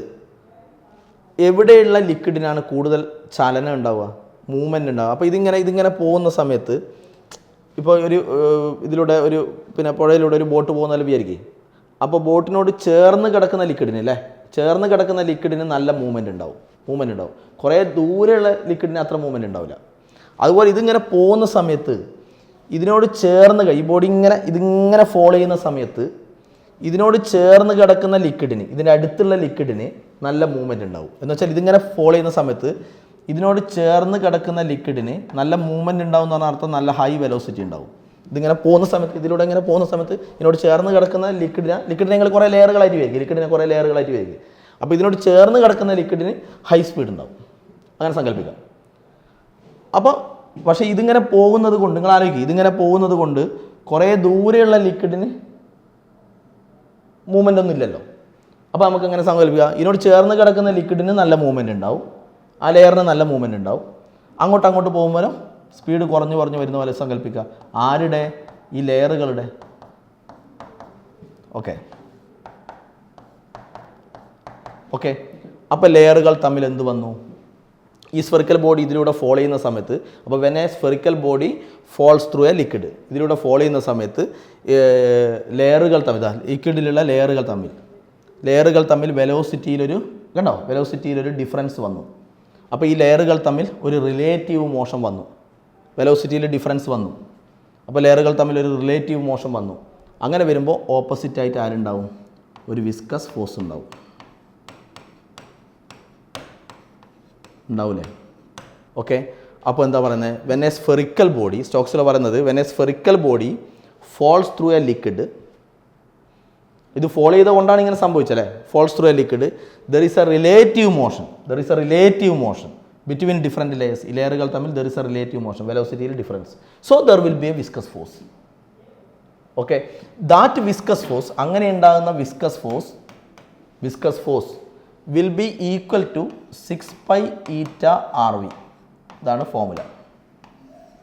എവിടെയുള്ള ലിക്വിഡിനാണ് കൂടുതൽ ചലനം ഉണ്ടാവുക, മൂവ്മെൻറ്റ് ഉണ്ടാവുക? അപ്പോൾ ഇതിങ്ങനെ പോകുന്ന സമയത്ത് ഇപ്പോൾ ഇതിലൂടെ പുഴയിലൂടെ ഒരു ബോട്ട് പോകുന്നതിൽ വിചാരിക്കും. അപ്പോൾ ബോട്ടിനോട് ചേർന്ന് കിടക്കുന്ന ലിക്വിഡിന് നല്ല മൂവ്മെൻറ്റ് ഉണ്ടാവും. കുറേ ദൂരെയുള്ള ലിക്വിഡിന് അത്ര മൂവ്മെൻറ്റ് ഉണ്ടാവില്ല. അതുപോലെ ഇതിങ്ങനെ പോകുന്ന സമയത്ത് ഇതിനോട് ചേർന്ന് ഈ ബോഡി ഇതിങ്ങനെ ഫോളോ ചെയ്യുന്ന സമയത്ത് ഇതിനോട് ചേർന്ന് കിടക്കുന്ന ലിക്വിഡിന്, ഇതിൻ്റെ അടുത്തുള്ള ലിക്വിഡിന് നല്ല മൂവ്മെൻറ്റ് ഉണ്ടാവും. എന്ന് വെച്ചാൽ ഇതിങ്ങനെ ഫോളോ ചെയ്യുന്ന സമയത്ത് ഇതിനോട് ചേർന്ന് കിടക്കുന്ന ലിക്വിഡിന് നല്ല മൂവ്മെൻറ്റ് ഉണ്ടാവും എന്ന് പറഞ്ഞാൽ അർത്ഥം നല്ല ഹൈ വെലോസിറ്റി ഉണ്ടാവും. ഇതിങ്ങനെ പോകുന്ന സമയത്ത് ഇതിനോട് ചേർന്ന് കിടക്കുന്ന ലിക്വിഡിനെ നിങ്ങൾ കുറേ ലെയറുകളായിട്ട് വയ്ക്കുക. അപ്പോൾ ഇതിനോട് ചേർന്ന് കിടക്കുന്ന ലിക്വിഡിന് ഹൈ സ്പീഡ് ഉണ്ടാവും. അങ്ങനെ സങ്കല്പിക്കാം. അപ്പോൾ പക്ഷേ ഇതിങ്ങനെ പോകുന്നത് കൊണ്ട് നിങ്ങൾ ആലോചിക്കുക, ഇതിങ്ങനെ പോകുന്നത് കൊണ്ട് കുറേ ദൂരെയുള്ള ലിക്വിഡിന് മൂവ്മെൻ്റ് ഒന്നും ഇല്ലല്ലോ. അപ്പോൾ നമുക്ക് അങ്ങനെ സങ്കല്പിക്കാം, ഇതിനോട് ചേർന്ന് കിടക്കുന്ന ലിക്വിഡിന് നല്ല മൂവ്മെൻറ്റ് ഉണ്ടാവും, ആ ലെയറിന് നല്ല മൂവ്മെൻറ്റ് ഉണ്ടാവും. അങ്ങോട്ട് പോകുമ്പോഴും സ്പീഡ് കുറഞ്ഞു വരുന്ന പോലെ സങ്കല്പിക്കുക. ആരുടെ? ഈ ലെയറുകളുടെ. ഓക്കെ, അപ്പോൾ ലെയറുകൾ തമ്മിൽ എന്ത് വന്നു? ഈ സ്ഫെറിക്കൽ ബോഡി ഇതിലൂടെ ഫോളോ ചെയ്യുന്ന സമയത്ത്, അപ്പോൾ when a spherical body falls through a liquid, ഇതിലൂടെ ഫോളോ ചെയ്യുന്ന സമയത്ത് ലെയറുകൾ തമ്മിൽ, ലിക്വിഡിലുള്ള ലെയറുകൾ തമ്മിൽ വെലോസിറ്റിയിലൊരു ഡിഫറൻസ് വന്നു. അപ്പോൾ ഈ ലെയറുകൾ തമ്മിൽ ഒരു റിലേറ്റീവ് മോഷൻ വന്നു, വെലോസിറ്റിയിൽ ഡിഫറൻസ് വന്നു. അപ്പോൾ ലെയറുകൾ തമ്മിൽ ഒരു റിലേറ്റീവ് മോഷൻ വന്നു. അങ്ങനെ വരുമ്പോൾ ഓപ്പോസിറ്റായിട്ട് ആരുണ്ടാവും? ഒരു വിസ്കസ് ഫോഴ്സ് ഉണ്ടാവില്ലേ? ഓക്കെ, അപ്പോൾ എന്താ പറയുന്നത്? വെൻ എ സ്ഫെറിക്കൽ ബോഡി, സ്റ്റോക്സിൽ പറയുന്നത് when a spherical body falls through a liquid, ഇത് ഫോളോ ചെയ്തുകൊണ്ടാണ് ഇങ്ങനെ സംഭവിച്ചല്ലേ? Falls through a liquid, there is a relative motion between different layers. ഈ ലെയറുകൾ തമ്മിൽ there is a relative motion, വെലോസിറ്റിയിൽ difference. So there will be a viscous force. Okay, that viscous force, അങ്ങനെ ഉണ്ടാകുന്ന viscous force will be equal to 6 pi eta RV. ഇതാണ് formula.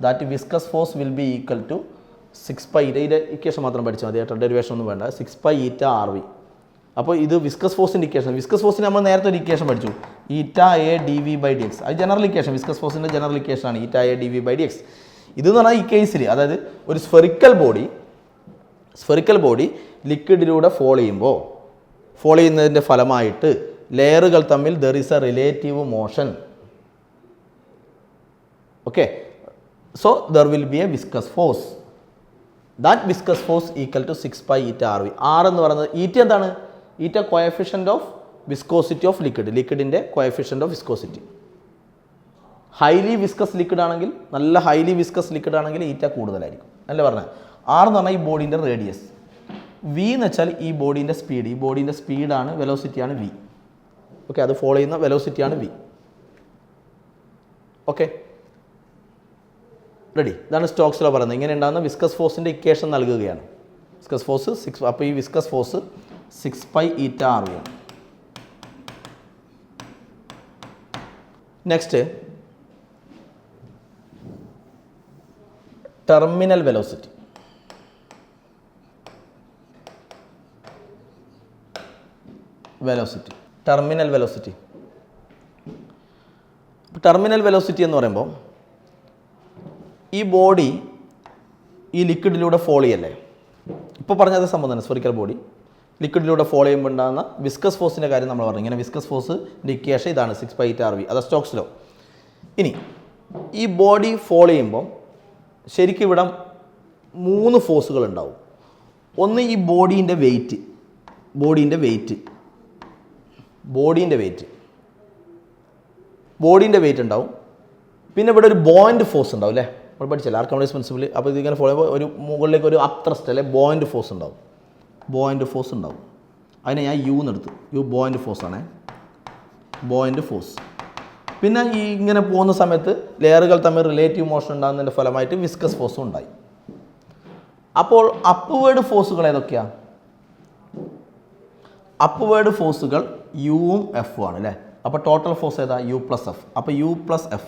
That viscous force will be equal to 6 pi, ഇതിൻ്റെ equation മാത്രം പഠിച്ചാൽ മതി, derivation ഒന്നും വേണ്ട. 6 pi eta RV. അപ്പോൾ ഇത് വിസ്കസ് ഫോഴ്സിൻ്റെ ഇക്വേഷൻ. വിസ്കസ് ഫോഴ്സിന് നമ്മൾ നേരത്തെ ഒരു ഇക്വേഷൻ പഠിച്ചു, eta A dV/dx. അത് ജനറൽ ഇക്വേഷൻ, വിസ്കസ് ഫോഴ്സിൻ്റെ ജനറൽ ഇക്വേഷൻ ആണ് eta A dV/dx. ഇതെന്ന് പറഞ്ഞാൽ ഈ കേസിൽ, അതായത് ഒരു സ്ഫെറിക്കൽ ബോഡി ലിക്വിഡിലൂടെ ഫോളോ ചെയ്യുന്നതിൻ്റെ ഫലമായിട്ട് ലെയറുകൾ തമ്മിൽ there is a relative motion. Okay, so there will be a viscous force. That viscous force equal to 6 pi eta RV. R എന്ന് പറയുന്നത് എന്താണ്? കോഎഫിഷ്യൻ്റ് ഓഫ് വിസ്കോസിറ്റി ഓഫ് ലിക്വിഡിൻ്റെ coefficient of viscosity. Highly viscous liquid ആണെങ്കിൽ, നല്ല highly viscous liquid ആണെങ്കിൽ കൂടുതലായിരിക്കും അല്ലേ പറഞ്ഞത്. R എന്ന് പറഞ്ഞാൽ ഈ ബോഡീൻ്റെ റേഡിയസ്, V എന്ന് വെച്ചാൽ ഈ ബോഡീൻ്റെ സ്പീഡാണ്, വെലോസിറ്റിയാണ് V. ഓക്കെ, അത് ഫോളോ ചെയ്യുന്ന വെലോസിറ്റിയാണ് V. Okay, ready? ഇതാണ് സ്റ്റോക്സിലോ പറയുന്നത്. ഇങ്ങനെ ഉണ്ടാകുന്ന വിസ്കസ് ഫോഴ്സിൻ്റെ ഇക്വേഷൻ നൽകുകയാണ്. വിസ്കസ് ഫോഴ്സ് 6, അപ്പോൾ ഈ viscous force 6 pi eta RV ആണ്. Next, terminal velocity. Terminal velocity എന്ന് പറയുമ്പോൾ, ഈ ബോഡി ഈ ലിക്വിഡിലൂടെ ഫോളോ ചെയ്യല്ലേ? ഇപ്പോൾ പറഞ്ഞത് സംഭവം തന്നെ, സ്ഫെറിക്കൽ ബോഡി ലിക്വിഡിലൂടെ ഫോളോ ചെയ്യുമ്പോൾ ഉണ്ടാകുന്ന വിസ്കസ് ഫോഴ്സിൻ്റെ കാര്യം നമ്മൾ പറഞ്ഞു. ഇങ്ങനെ വിസ്കസ് ഫോഴ്സിൻ്റെ ഇക്വേഷൻ ഇതാണ് 6 pi eta RV. അത് സ്റ്റോക്സിലോ. ഇനി ഈ ബോഡി ഫോളോ ചെയ്യുമ്പോൾ ശരിക്കും ഇവിടെ 3 ഫോഴ്സുകൾ ഉണ്ടാവും. ഒന്ന് ഈ ബോഡീൻ്റെ വെയിറ്റ് ഉണ്ടാവും. പിന്നെ ഇവിടെ ഒരു ബോയിൻ്റ് ഫോഴ്സ് ഉണ്ടാവും അല്ലേ? നമ്മൾ പഠിച്ചല്ലേ ആർക്കിമിഡീസ് പ്രിൻസിപ്പിൾ. അപ്പോൾ ഇതിങ്ങനെ ഫോളോ ചെയ്യുമ്പോൾ ഒരു മുകളിലേക്ക് ഒരു അപ് ത്രസ്റ്റ് അല്ലെ, ബോയിൻ്റ് ഫോഴ്സ് ഉണ്ടാവും. അതിനെ ഞാൻ U എന്നെടുത്തു. ബോയിൻ്റ് ഫോഴ്സ് ആണേ, ബോയിൻ്റ് ഫോഴ്സ്. പിന്നെ ഈ ഇങ്ങനെ പോകുന്ന സമയത്ത് ലെയറുകൾ തമ്മിൽ റിലേറ്റീവ് മോഷൻ ഉണ്ടാകുന്നതിൻ്റെ ഫലമായിട്ട് വിസ്കസ് ഫോഴ്സും ഉണ്ടായി. അപ്പോൾ അപ്വേർഡ് ഫോഴ്സുകൾ ഏതൊക്കെയാണ്? അപ്വേർഡ് ഫോഴ്സുകൾ യുവും എഫും ആണ് അല്ലേ? അപ്പോൾ ടോട്ടൽ ഫോഴ്സ് ഏതാ? U+F. അപ്പോൾ U+F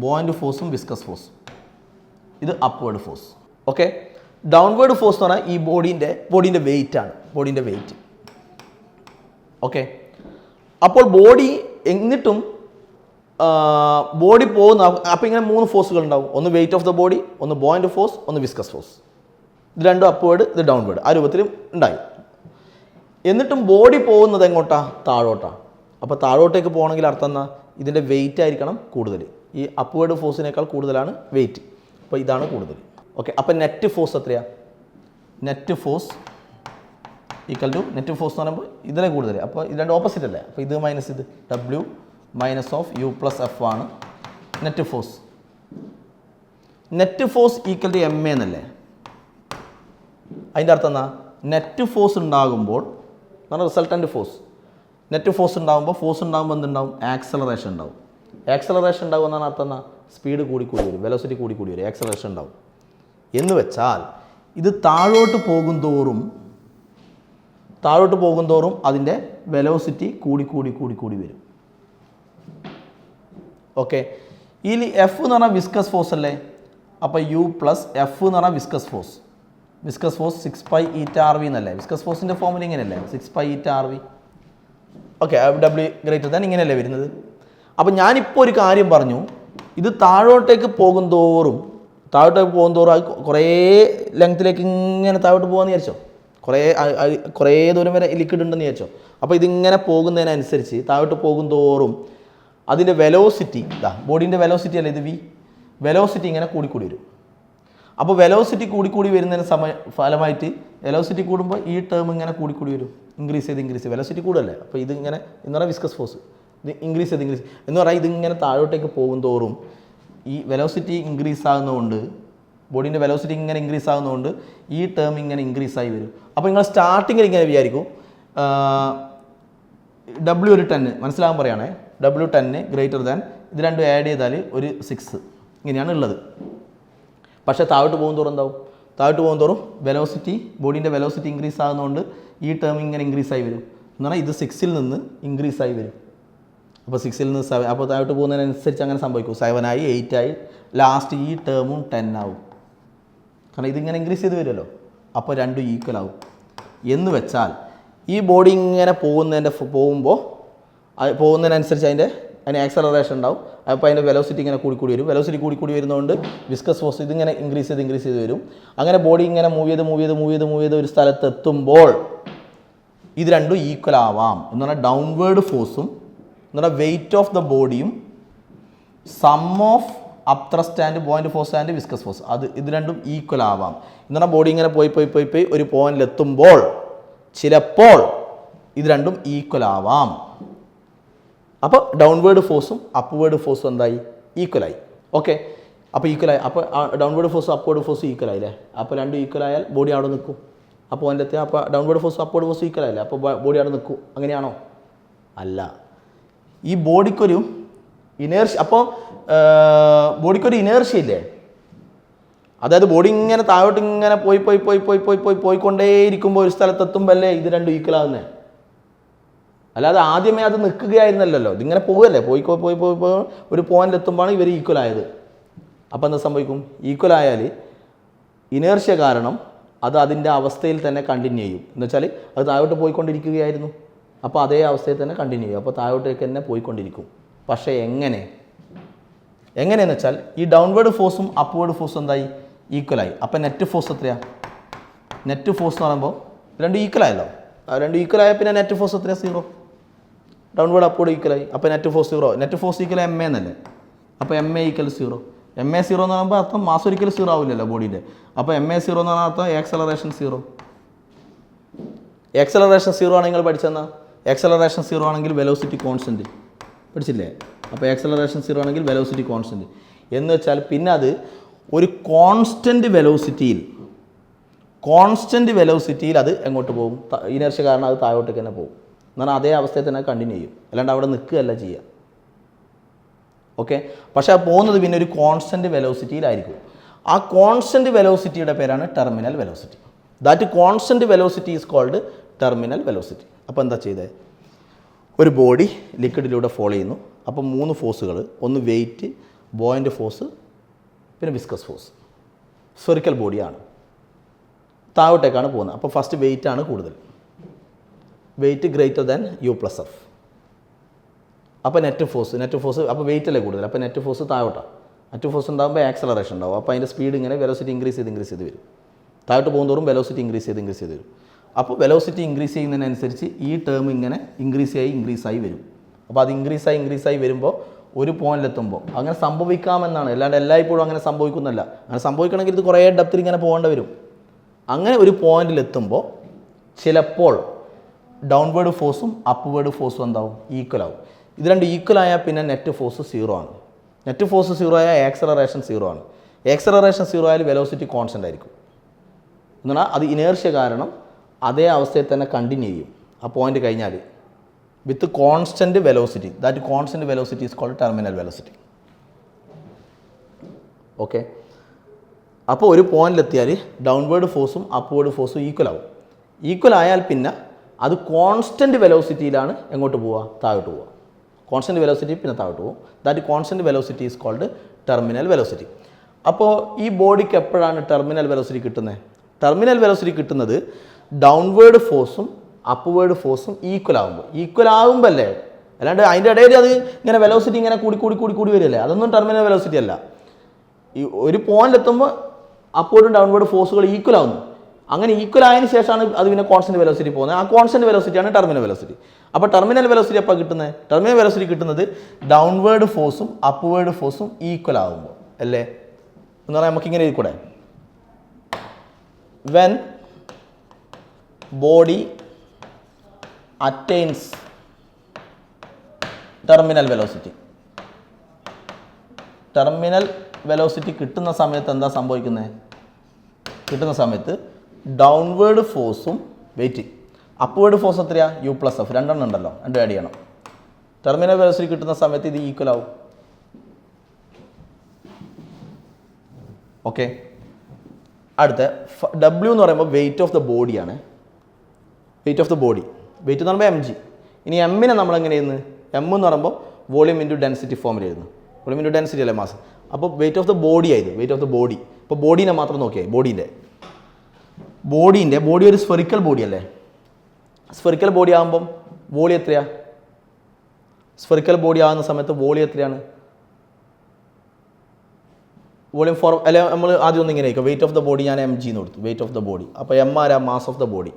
ബോയിൻ്റ് ഫോഴ്സും വിസ്കസ് ഫോഴ്സും. ഇത് upward force. Okay, downward force എന്ന് പറഞ്ഞാൽ ഈ ബോഡീൻ്റെ വെയിറ്റ് ആണ്, ഓക്കെ. അപ്പോൾ ബോഡി എന്നിട്ടും ബോഡി പോകുന്ന, അപ്പോൾ ഇങ്ങനെ 3 ഫോഴ്സുകൾ ഉണ്ടാവും. ഒന്ന് വെയിറ്റ് ഓഫ് ദ ബോഡി, ഒന്ന് ബോയിൻ്റ് ഫോഴ്സ്, ഒന്ന് വിസ്കസ് ഫോഴ്സ്. ഇത് രണ്ടും അപ്വേർഡ്, ഇത് ഡൗൺവേർഡ്, ആ രൂപത്തിലും ഉണ്ടായി. എന്നിട്ടും ബോഡി പോകുന്നത് എങ്ങോട്ടാ? താഴോട്ടാണ്. അപ്പോൾ താഴോട്ടേക്ക് പോകണമെങ്കിൽ അർത്ഥം എന്നാ? ഇതിൻ്റെ വെയിറ്റ് ആയിരിക്കണം കൂടുതൽ. ഈ അപ്വേർഡ് ഫോഴ്സിനേക്കാൾ കൂടുതലാണ് വെയിറ്റ്. അപ്പോൾ ഇതാണ് കൂടുതൽ. ഓക്കെ, അപ്പോൾ നെറ്റ് ഫോഴ്സ് എത്രയാണ്? Net force equal to, net force എന്ന് പറയുമ്പോൾ ഇതിലെ കൂടുതൽ. അപ്പോൾ ഇത് രണ്ട് ഓപ്പോസിറ്റ് അല്ലേ? അപ്പോൾ ഇത് മൈനസ് ഇത്, W മൈനസ് ഓഫ് U+F ആണ് net force. Net force equal to MA എന്നല്ലേ? അതിൻ്റെ അർത്ഥം എന്നാ? നെറ്റ് ഫോഴ്സ് ഉണ്ടാകുമ്പോൾ എന്നാണ് റിസൾട്ടൻ്റ് ഫോഴ്സ്. നെറ്റ് ഫോഴ്സ് ഉണ്ടാകുമ്പോൾ എന്തുണ്ടാവും? ആക്സലറേഷൻ ഉണ്ടാവും. ആക്സലറേഷൻ ഉണ്ടാവും എന്നാണ് അർത്ഥം എന്നാ? സ്പീഡ് കൂടി വരും, വെലോസിറ്റി കൂടി വരും, ആക്സലറേഷൻ ഉണ്ടാവും. എന്ന് വെച്ചാൽ ഇത് താഴോട്ട് പോകും തോറും അതിൻ്റെ വെലോസിറ്റി കൂടി വരും. ഓക്കെ, ഈ F എന്ന് പറഞ്ഞാൽ വിസ്കസ് ഫോഴ്സ് അല്ലേ? അപ്പോൾ U+F എന്ന് പറഞ്ഞാൽ viscous force 6 pi eta RV എന്നല്ലേ? വിസ്കസ് ഫോഴ്സിൻ്റെ ഫോമുല ഇങ്ങനെയല്ലേ? 6 pi eta RV. Okay, W > ഇങ്ങനെയല്ലേ വരുന്നത്? അപ്പം ഞാനിപ്പോൾ ഒരു കാര്യം പറഞ്ഞു, ഇത് താഴോട്ടേക്ക് പോകും തോറും അത് കുറേ ലെങ്ത്തിലേക്ക് ഇങ്ങനെ താഴോട്ട് പോകാമെന്ന് വിചാരിച്ചോ, കുറേ ദൂരം വരെ ലിക്വിഡ് ഉണ്ടെന്ന് വിചാരിച്ചോ. അപ്പോൾ ഇതിങ്ങനെ പോകുന്നതിനനുസരിച്ച് താഴോട്ട് പോകും തോറും അതിൻ്റെ വെലോസിറ്റി, ബോഡീൻ്റെ വെലോസിറ്റി അല്ലേ ഇത്, വെലോസിറ്റി ഇങ്ങനെ കൂടിക്കൂടി വരും. അപ്പോൾ വെലോസിറ്റി കൂടിക്കൂടി വരുന്നതിന് ഫലമായിട്ട് വെലോസിറ്റി കൂടുമ്പോൾ ഈ ടേം ഇങ്ങനെ കൂടിക്കൂടി വരും, ഇൻക്രീസ് ചെയ്ത് വെലോസിറ്റി കൂടുതലല്ലേ. അപ്പോൾ ഇതിങ്ങനെ എന്ന് പറഞ്ഞാൽ വിസ്കസ് ഫോഴ്സ്, ഇത് ഇൻക്രീസ് ചെയ്ത് എന്ന് പറഞ്ഞാൽ ഇതിങ്ങനെ താഴോട്ടേക്ക് പോകും തോറും ഈ വെലോസിറ്റി ഇൻക്രീസ് ആകുന്നതുകൊണ്ട്, ബോഡീൻ്റെ വെലോസിറ്റി ഇങ്ങനെ ഇൻക്രീസ് ആകുന്നതുകൊണ്ട് ഈ ടേം ഇങ്ങനെ ഇൻക്രീസ് ആയി വരും. അപ്പോൾ നിങ്ങൾ സ്റ്റാർട്ടിങ്ങിൽ ഇങ്ങനെ വിചാരിക്കും W ഒരു 10 മനസ്സിലാകാൻ പറയുകയാണേ, W10 ഗ്രേറ്റർ ദാൻ ഇത് രണ്ടും ആഡ് ചെയ്താൽ ഒരു 6 ഇങ്ങനെയാണ് ഉള്ളത്. പക്ഷേ താഴോട്ട് പോകും തോറും എന്താവും, താഴോട്ട് പോകും തോറും വെലോസിറ്റി, ബോഡീൻ്റെ വെലോസിറ്റി ഇൻക്രീസ് ആകുന്നതുകൊണ്ട് ഈ ടേം ഇങ്ങനെ ഇൻക്രീസ് ആയി വരും. എന്ന് പറഞ്ഞാൽ ഇത് 6ൽ നിന്ന് ഇൻക്രീസ് ആയി വരും. അപ്പോൾ 6ൽ നിന്ന് 7, അപ്പോൾ താഴോട്ട് പോകുന്നതിനനുസരിച്ച് അങ്ങനെ സംഭവിക്കും. 7 ആയി 8 ആയി ലാസ്റ്റ് ഈ ടേമും 10 ആവും. കാരണം ഇതിങ്ങനെ ഇൻക്രീസ് ചെയ്ത് വരുമല്ലോ, അപ്പോൾ രണ്ടും ഈക്വൽ ആവും. എന്ന് വെച്ചാൽ ഈ ബോഡി ഇങ്ങനെ പോകുന്നതിനനുസരിച്ച് അതിന് ആക്സലറേഷൻ ഉണ്ടാവും. അപ്പോൾ അതിൻ്റെ വെലോസിറ്റി ഇങ്ങനെ കൂടിക്കൂടി വരും. വെലോസിറ്റി കൂടിക്കൂടി വരുന്നതുകൊണ്ട് വിസ്കസ് ഫോഴ്സ് ഇതിങ്ങനെ ഇൻക്രീസ് ചെയ്ത് വരും. അങ്ങനെ ബോഡി ഇങ്ങനെ മൂവ് ചെയ്ത് ഒരു സ്ഥലത്ത് എത്തുമ്പോൾ ഇത് രണ്ടും ഈക്വൽ ആവാം. എന്ന് പറഞ്ഞാൽ ഡൗൺവേർഡ് ഫോഴ്സും എന്ന് പറഞ്ഞാൽ വെയിറ്റ് ഓഫ് ദ ബോഡിയും sum of upthrust and buoyant force and viscous force ഇത് രണ്ടും ഈക്വൽ ആവാം. എന്ന് പറഞ്ഞാൽ ബോഡി ഇങ്ങനെ പോയി ഒരു പോയിന്റിലെത്തുമ്പോൾ ചിലപ്പോൾ ഇത് രണ്ടും ഈക്വൽ ആവാം. അപ്പോൾ ഡൗൺവേർഡ് ഫോഴ്സും അപ്വേർഡ് ഫോഴ്സും എന്തായി, ഈക്വലായി. ഓക്കെ, അപ്പോൾ ഈക്വലായി. അപ്പോൾ ഡൗൺവേർഡ് ഫോഴ്സും അപ്വേർഡ് ഫോഴ്സും ഈക്വലായില്ലേ. അപ്പോൾ രണ്ടും ഈക്വൽ ആയാൽ ബോഡി അവിടെ നിൽക്കും. അപ്പോൾ അതിൻ്റെ എത്തി അപ്പോൾ ഡൗൺവേർഡ് ഫോഴ്സും അപ്വേർഡ് ഫോഴ്സും ഈക്വൽ ആയില്ലേ, അപ്പോൾ ബോഡി അവിടെ നിൽക്കും. അങ്ങനെയാണോ? അല്ല. ഈ ബോഡിക്കൊരു ഇനേർഷ്യ, അപ്പോൾ ബോഡിക്കൊരു ഇനേർഷ്യ ഇല്ലേ, അതായത് ബോഡി ഇങ്ങനെ താഴോട്ട് ഇങ്ങനെ പോയിക്കൊണ്ടേയിരിക്കുമ്പോൾ ഒരു സ്ഥലത്തെത്തുമ്പോൾ അല്ലേ ഇത് രണ്ടും ഈക്വൽ ആകുന്നത്. അല്ലാതെ ആദ്യമേ അത് നിൽക്കുകയായിരുന്നല്ലോ, ഇതിങ്ങനെ പോവുകയല്ലേ, പോയി ഒരു പോയിന്റിലെത്തുമ്പോഴാണ് ഇവർ ഈക്വൽ ആയത്. അപ്പോൾ എന്താ സംഭവിക്കും, ഈക്വൽ ആയാൽ ഇനേർഷ്യ കാരണം അത് അതിൻ്റെ അവസ്ഥയിൽ തന്നെ കണ്ടിന്യൂ ചെയ്യും. എന്ന് വെച്ചാൽ അത് താഴോട്ട് പോയിക്കൊണ്ടിരിക്കുകയായിരുന്നു, അപ്പോൾ അതേ അവസ്ഥയിൽ തന്നെ കണ്ടിന്യൂ ചെയ്യും. അപ്പോൾ താഴോട്ടേക്ക് തന്നെ പോയിക്കൊണ്ടിരിക്കും. പക്ഷേ എങ്ങനെയെന്ന് വെച്ചാൽ ഈ ഡൗൺവേർഡ് ഫോഴ്സും അപ്വേർഡ് ഫോഴ്സും എന്തായി, ഈക്വലായി. അപ്പോൾ നെറ്റ് ഫോഴ്സ് എത്രയാണ്, നെറ്റ് ഫോഴ്സ് എന്ന് പറയുമ്പോൾ രണ്ടും ഈക്വലായല്ലോ. രണ്ടും ഈക്വലായ പിന്നെ നെറ്റ് ഫോഴ്സ് എത്രയാണ്, 0. ഡൗൺവേർഡ് അപ്വേർഡ് ഈക്വലായി. അപ്പോൾ net force 0. Net force equal MA എന്നല്ലേ. അപ്പോൾ MA = 0. MA 0 എന്ന് പറയുമ്പോൾ അർത്ഥം മാസ് ഒരിക്കലും 0 ആവില്ലല്ലോ ബോഡീൻ്റെ. അപ്പോൾ MA 0 എന്ന് പറഞ്ഞാൽ അർത്ഥം ആക്സലറേഷൻ 0. ആക്സലറേഷൻ 0 ആണെങ്കിൽ നിങ്ങൾ പഠിച്ചെന്നാ, ആക്സലറേഷൻ 0 ആണെങ്കിൽ വെലോസിറ്റി കോൺസ്റ്റൻറ്റ് പഠിച്ചില്ലേ. അപ്പോൾ ആക്സലറേഷൻ 0 ആണെങ്കിൽ വെലോസിറ്റി കോൺസ്റ്റൻറ്റ് എന്ന് വെച്ചാൽ പിന്നെ അത് ഒരു കോൺസ്റ്റൻറ്റ് വെലോസിറ്റിയിൽ അത് എങ്ങോട്ട് പോകും, ഇനർഷ്യ കാരണം അത് താഴോട്ടേക്ക് തന്നെ പോകും. എന്നാൽ അതേ അവസ്ഥയിൽ തന്നെ കണ്ടിന്യൂ ചെയ്യും, അല്ലാണ്ട് അവിടെ നിൽക്കുകയല്ല ചെയ്യുക. ഓക്കെ, പക്ഷേ അത് പോകുന്നത് പിന്നെ ഒരു കോൺസ്റ്റൻറ്റ് വെലോസിറ്റിയിലായിരിക്കും. ആ കോൺസ്റ്റൻറ്റ് വെലോസിറ്റിയുടെ പേരാണ് terminal velocity. That constant velocity is called terminal velocity. അപ്പോൾ എന്താ ചെയ്തത്, ഒരു ബോഡി ലിക്വിഡിലൂടെ ഫോളോ ചെയ്യുന്നു. അപ്പോൾ 3 ഫോഴ്സുകൾ, ഒന്ന് വെയിറ്റ്, ബോയിൻ്റ് ഫോഴ്സ്, പിന്നെ വിസ്കസ് ഫോഴ്സ്. സ്ഫെറിക്കൽ ബോഡിയാണ്, താഴോട്ടേക്കാണ് പോകുന്നത്. അപ്പോൾ ഫസ്റ്റ് വെയിറ്റ് ആണ് കൂടുതൽ, വെയിറ്റ് ഗ്രേറ്റർ ദാൻ U+F. അപ്പോൾ നെറ്റ് ഫോഴ്സ് അപ്പോൾ വെയിറ്റ് അല്ലേ കൂടുതൽ, അപ്പോൾ നെറ്റ് ഫോഴ്സ് താഴോട്ടാണ്. നെറ്റ് ഫോഴ്സ് ഉണ്ടാകുമ്പോൾ ആക്സലറേഷൻ ഉണ്ടാവും. അപ്പോൾ അതിൻ്റെ സ്പീഡ് ഇങ്ങനെ വെലോസിറ്റി ഇൻക്രീസ് ചെയ്ത് വരും. താഴോട്ട് പോകുന്നതോറും വെലോസിറ്റി ഇൻക്രീസ് ചെയ്ത് വരും. അപ്പോൾ വെലോസിറ്റി ഇൻക്രീസ് ചെയ്യുന്നതിനനുസരിച്ച് ഈ ടേം ഇങ്ങനെ ഇൻക്രീസ് ആയി വരും. അപ്പോൾ അത് ഇൻക്രീസ് ആയി വരുമ്പോൾ ഒരു പോയിന്റിലെത്തുമ്പോൾ അങ്ങനെ സംഭവിക്കാമെന്നാണ്, അല്ലാണ്ട് എല്ലായ്പ്പോഴും അങ്ങനെ സംഭവിക്കുന്നല്ല. അങ്ങനെ സംഭവിക്കണമെങ്കിൽ ഇത് കുറേ ഡെപ്തിൽ ഇങ്ങനെ പോകേണ്ടി വരും. അങ്ങനെ ഒരു പോയിന്റിലെത്തുമ്പോൾ ചിലപ്പോൾ ഡൗൺവേർഡ് ഫോഴ്സും അപ്വേർഡ് ഫോഴ്സും എന്താവും, ഈക്വൽ ആവും. ഇത് രണ്ട് ഈക്വൽ ആയാൽ പിന്നെ നെറ്റ് ഫോഴ്സ് 0 ആണ്. നെറ്റ് ഫോഴ്സ് 0 ആയാൽ ആക്സലറേഷൻ 0 ആണ്. ആക്സലറേഷൻ 0 ആയാൽ വെലോസിറ്റി കോൺസ്റ്റൻ്റ് ആയിരിക്കും. എന്ന് പറഞ്ഞാൽ അത് ഇനേർഷ്യ കാരണം അതേ അവസ്ഥയിൽ തന്നെ കണ്ടിന്യൂ ചെയ്യും ആ പോയിന്റ് കഴിഞ്ഞാൽ with constant velocity. That constant velocity is called terminal velocity. Okay, അപ്പോൾ ഒരു പോയിന്റിലെത്തിയാൽ ഡൗൺവേർഡ് ഫോഴ്സും അപ്വേർഡ് ഫോഴ്സും ഈക്വൽ ആവും. ഈക്വൽ ആയാൽ പിന്നെ അത് കോൺസ്റ്റൻറ്റ് വെലോസിറ്റിയിലാണ് എങ്ങോട്ട് പോവുക, താഴോട്ട് പോവുക. കോൺസ്റ്റൻറ്റ് വെലോസിറ്റി പിന്നെ താഴോട്ട് പോകും. That constant velocity is called terminal velocity. അപ്പോൾ ഈ ബോഡിക്ക് എപ്പോഴാണ് ടെർമിനൽ വെലോസിറ്റി കിട്ടുന്നത്? ടെർമിനൽ വെലോസിറ്റി കിട്ടുന്നത് ഡൗൺവേർഡ് ഫോഴ്സും അപ്വേർഡ് ഫോഴ്സും ഈക്വൽ ആകുമ്പോൾ അല്ലേ അല്ലാണ്ട് അതിൻ്റെ ഇടയിൽ അത് ഇങ്ങനെ വെലോസിറ്റി ഇങ്ങനെ കൂടി വരില്ലേ, അതൊന്നും ടെർമിനൽ വെലോസിറ്റി അല്ല. ഈ ഒരു പോയിന്റ് എത്തുമ്പോൾ അപ്വേർഡും ഡൗൺവേർഡ് ഫോഴ്സുകൾ ഈക്വൽ ആവുന്നു. അങ്ങനെ ഈക്വൽ ആയതിനു ശേഷമാണ് അത് പിന്നെ കോൺസ്റ്റന്റ് വെലോസിറ്റി പോകുന്നത്. ആ കോൺസ്റ്റന്റ് വെലോസിറ്റിയാണ് ടെർമിനൽ വെലോസിറ്റി. അപ്പോൾ ടെർമിനൽ വെലോസിറ്റി അപ്പോൾ കിട്ടുന്നത്, ടെർമിനൽ വെലോസിറ്റി കിട്ടുന്നത് ഡൗൺവേർഡ് ഫോഴ്സും അപ്വേർഡ് ഫോഴ്സും ഈക്വൽ ആകുമ്പോൾ അല്ലേ എന്ന് പറഞ്ഞാൽ നമുക്കിങ്ങനെ കൂടെ when body attains terminal velocity, terminal velocity കിട്ടുന്ന സമയത്ത് എന്താ സംഭവിക്കുന്നത്? കിട്ടുന്ന സമയത്ത് ഡൗൺവേർഡ് ഫോഴ്സും വെയിറ്റ്, അപ്വേർഡ് ഫോഴ്സ് എത്രയാ? U+F, രണ്ടെണ്ണം ഉണ്ടല്ലോ, രണ്ടും ആഡ് ചെയ്യണം. ടെർമിനൽ വെലോസിറ്റി കിട്ടുന്ന സമയത്ത് ഇത് ഈക്വൽ ആവും. ഓക്കെ, അടുത്ത W എന്ന് പറയുമ്പോൾ വെയിറ്റ് ഓഫ് ദ ബോഡിയാണ്. Weight of the body, weight എന്ന് പറയുമ്പോൾ mg. ഇനി എമ്മിനെ നമ്മൾ എങ്ങനെ ചെയ്യുന്നത്? എം എന്ന് പറയുമ്പോൾ വോളിയം ഇൻറ്റു ഡെൻസിറ്റി ഫോമിൽ എഴുതുന്നു. വോളിയം ഇൻറ്റു ഡെൻസിറ്റി അല്ലേ മാസ്. അപ്പോൾ വെയിറ്റ് ഓഫ് ദ ബോഡി ആയിരുന്നു, വെയിറ്റ് ഓഫ് ദ ബോഡി. അപ്പോൾ ബോഡീനെ മാത്രം നോക്കിയാൽ ബോഡി ഒരു സ്ഫെറിക്കൽ ബോഡി അല്ലേ. സ്ഫെറിക്കൽ ബോഡി ആകുമ്പം വോളിയം എത്രയാണ്? സ്ഫെറിക്കൽ ബോഡി ആകുന്ന സമയത്ത് വോളിയം എത്രയാണ്? വോളിയം ഫോർ അല്ലെ. നമ്മൾ ആദ്യം ഒന്ന് ഇങ്ങനെ ആയിരിക്കും, വെയിറ്റ് ഓഫ് ദ ബോഡി ഞാൻ mg എന്ന് കൊടുത്തു, വെയിറ്റ് ഓഫ് ദ ബോഡി. അപ്പോൾ എം ആരാ? Mass of the body.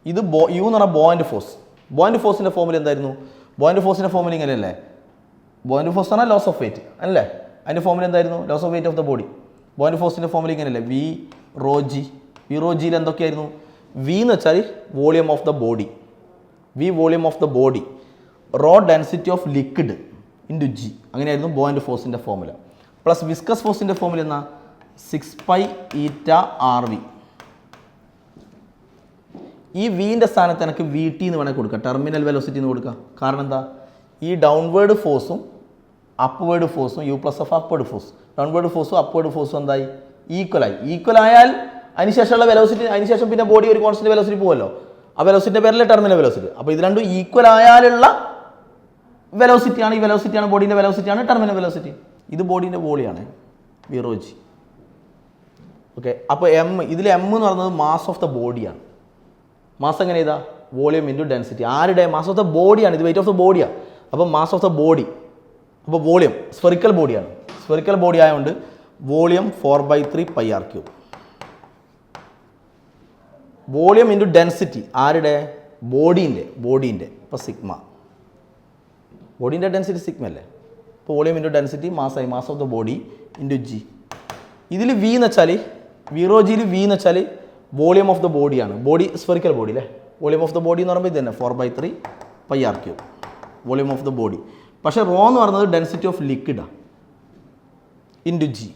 ഇത് യു എന്ന് പറഞ്ഞാൽ ബോയിൻ്റ് ഫോഴ്സ്. ബോയിൻ്റ് ഫോഴ്സിൻ്റെ ഫോമിൽ എന്തായിരുന്നു? ബോയിൻ്റ് ഫോഴ്സിൻ്റെ ഫോമിൽ ഇങ്ങനെയല്ലേ, ബോയിൻ്റ് ഫോഴ്സ് പറഞ്ഞാൽ ലോസ് ഓഫ് വെയിറ്റ് അല്ലേ. അതിൻ്റെ ഫോമിൽ എന്തായിരുന്നു? Loss of weight of the body. Buoyant ഫോഴ്സിൻ്റെ ഫോമിൽ ഇങ്ങനെയല്ലേ, V rho G. V rho ജിയിൽ എന്തൊക്കെയായിരുന്നു? വി എന്ന് വെച്ചാൽ volume of the body, V volume of the body, rho density of liquid into G. അങ്ങനെയായിരുന്നു ബോയിൻ്റ് ഫോഴ്സിൻ്റെ ഫോമുല. പ്ലസ് വിസ്കസ് ഫോഴ്സിൻ്റെ ഫോമിൽ എന്നാ 6π∗RV. ഈ വിൻ്റെ സ്ഥാനത്ത് എനിക്ക് വി ടി എന്ന് വേണമെങ്കിൽ കൊടുക്കുക, ടെർമിനൽ വെലോസിറ്റി എന്ന് കൊടുക്കുക. കാരണം എന്താ? ഈ ഡൗൺവേർഡ് ഫോഴ്സും അപ്വേർഡ് ഫോഴ്സും U+F അപ്വേർഡ് ഫോഴ്സ്, ഡൗൺവേർഡ് ഫോഴ്സും അപ്വേർഡ് ഫോഴ്സും എന്തായി? ഈക്വൽ ആയാൽ അതിനുശേഷമുള്ള വെലോസിറ്റി, അതിനുശേഷം പിന്നെ ബോഡി ഒരു കോൺസ്റ്റന്റ് വെലോസിറ്റി പോകുമല്ലോ. ആ വെലോസിറ്റിൻ്റെ പേരല്ലേ ടെർമിനൽ വെലോസിറ്റി. അപ്പോൾ ഇത് രണ്ടും ഈക്വൽ ആയാലുള്ള വെലോസിറ്റിയാണ്, ഈ വെലോസിറ്റിയാണ് ബോഡീൻ്റെ വെലോസിറ്റിയാണ് ടെർമിനൽ വെലോസിറ്റി. ഇത് ബോഡീൻ്റെ വോളിയാണ്, വി റോ ജി. ഓക്കെ, അപ്പോൾ ഇതിൽ എം എന്ന് പറയുന്നത് മാസ് ഓഫ് ദ ബോഡിയാണ്. മാസ് എങ്ങനെ ചെയ്താൽ? Volume into density. ആരുടെ? മാസ് ഓഫ് ദ ബോഡിയാണ്. ഇത് വെയിറ്റ് ഓഫ് ദ ബോഡിയാണ്. അപ്പോൾ മാസ് ഓഫ് ദ ബോഡി, അപ്പോൾ വോളിയം സ്ഫെറിക്കൽ ബോഡിയാണ്. സ്ഫെറിക്കൽ ബോഡി ആയതുകൊണ്ട് volume 4/3πr³. Volume into density ആരുടെ? ബോഡീൻ്റെ. ഇപ്പോൾ സിഗ്മ, ബോഡീൻ്റെ ഡെൻസിറ്റി സിഗ്മ അല്ലേ. ഇപ്പോൾ വോളിയം ഇൻറ്റു ഡെൻസിറ്റി മാസായി, mass of the body into G. ഇതിൽ വി എന്ന് വെച്ചാൽ, വീറോ ജിയിൽ വി എന്ന് വെച്ചാൽ വോളിയം ഓഫ് ദ ബോഡിയാണ്. ബോഡി സ്ഫെറിക്കൽ ബോഡി അല്ലേ. വോളിയം ഓഫ് ദ ബോഡി എന്ന് പറയുമ്പോൾ ഇത് തന്നെ 4/3πr³, volume of the body. പക്ഷേ റോ എന്ന് പറയുന്നത് ഡെൻസിറ്റി ഓഫ് ലിക്വിഡാണ്, into G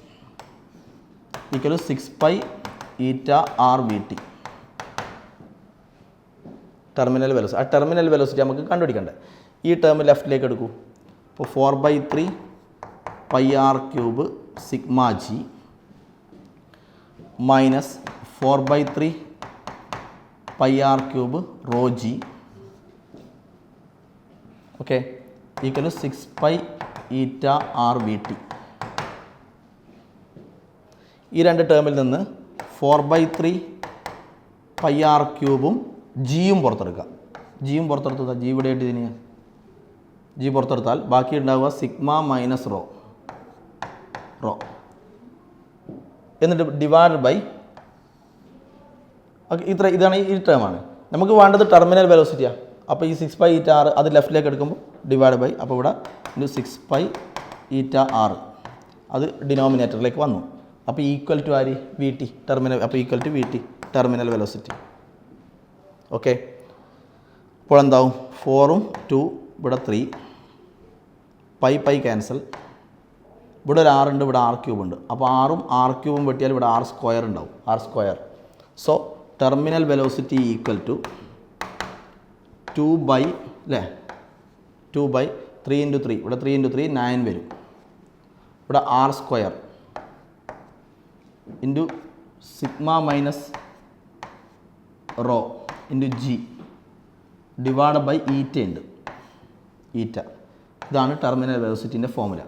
equal 6π∗RVT. Terminal velocity. ആ ടെർമിനൽ വെലോസിറ്റി നമുക്ക് കണ്ടുപിടിക്കണ്ടേ. ഈ ടേം ലെഫ്റ്റിലേക്ക് എടുക്കൂ. അപ്പോൾ 4/3πr³ sigma G minus 4/3πr³ rho G. Okay, equal 6π∗RVT. ഈ രണ്ട് ടേമിൽ നിന്ന് 4/3πr³ ജിയും പുറത്തെടുക്കുക. ജിയും പുറത്തെടുത്താൽ ജി ഇവിടെ ആയിട്ട് ഇതിന് ജി പുറത്തെടുത്താൽ ബാക്കി ഉണ്ടാവുക സിഗ്മ മൈനസ് റോ എന്നിട്ട് ഡിവൈഡ് ബൈ ഇതാണ് ഈ ടേമാണ്. നമുക്ക് വേണ്ടത് ടെർമിനൽ വെലോസിറ്റിയാണ്. അപ്പോൾ ഈ 6π∗R അത് ലെഫ്റ്റിലേക്ക് എടുക്കുമ്പോൾ ഡിവൈഡ് ബൈ, അപ്പോൾ ഇവിടെ 6π∗R അത് ഡിനോമിനേറ്ററിലേക്ക് വന്നു. അപ്പോൾ ഈക്വൽ ടു ആര്? V T terminal. അപ്പോൾ equal to V T terminal velocity. Okay, അപ്പോൾ എന്താവും? 4ഉം 2 ഇവിടെ 3, പൈ ക്യാൻസൽ. ഇവിടെ ഒരു R ഉണ്ട്, ഇവിടെ R³ ഉണ്ട്. അപ്പോൾ R ഉം R³ വെട്ടിയാൽ ഇവിടെ R² ഉണ്ടാവും, R². So terminal velocity equal to 2/, അല്ലേ, 2/3 × 3. ഇവിടെ 3 × 3 9 വരും. ഇവിടെ R² into sigma minus rho into G divide by eta ഉണ്ട്, ഈറ്റ. ഇതാണ് ടെർമിനൽ വെലോസിറ്റിൻ്റെ formula.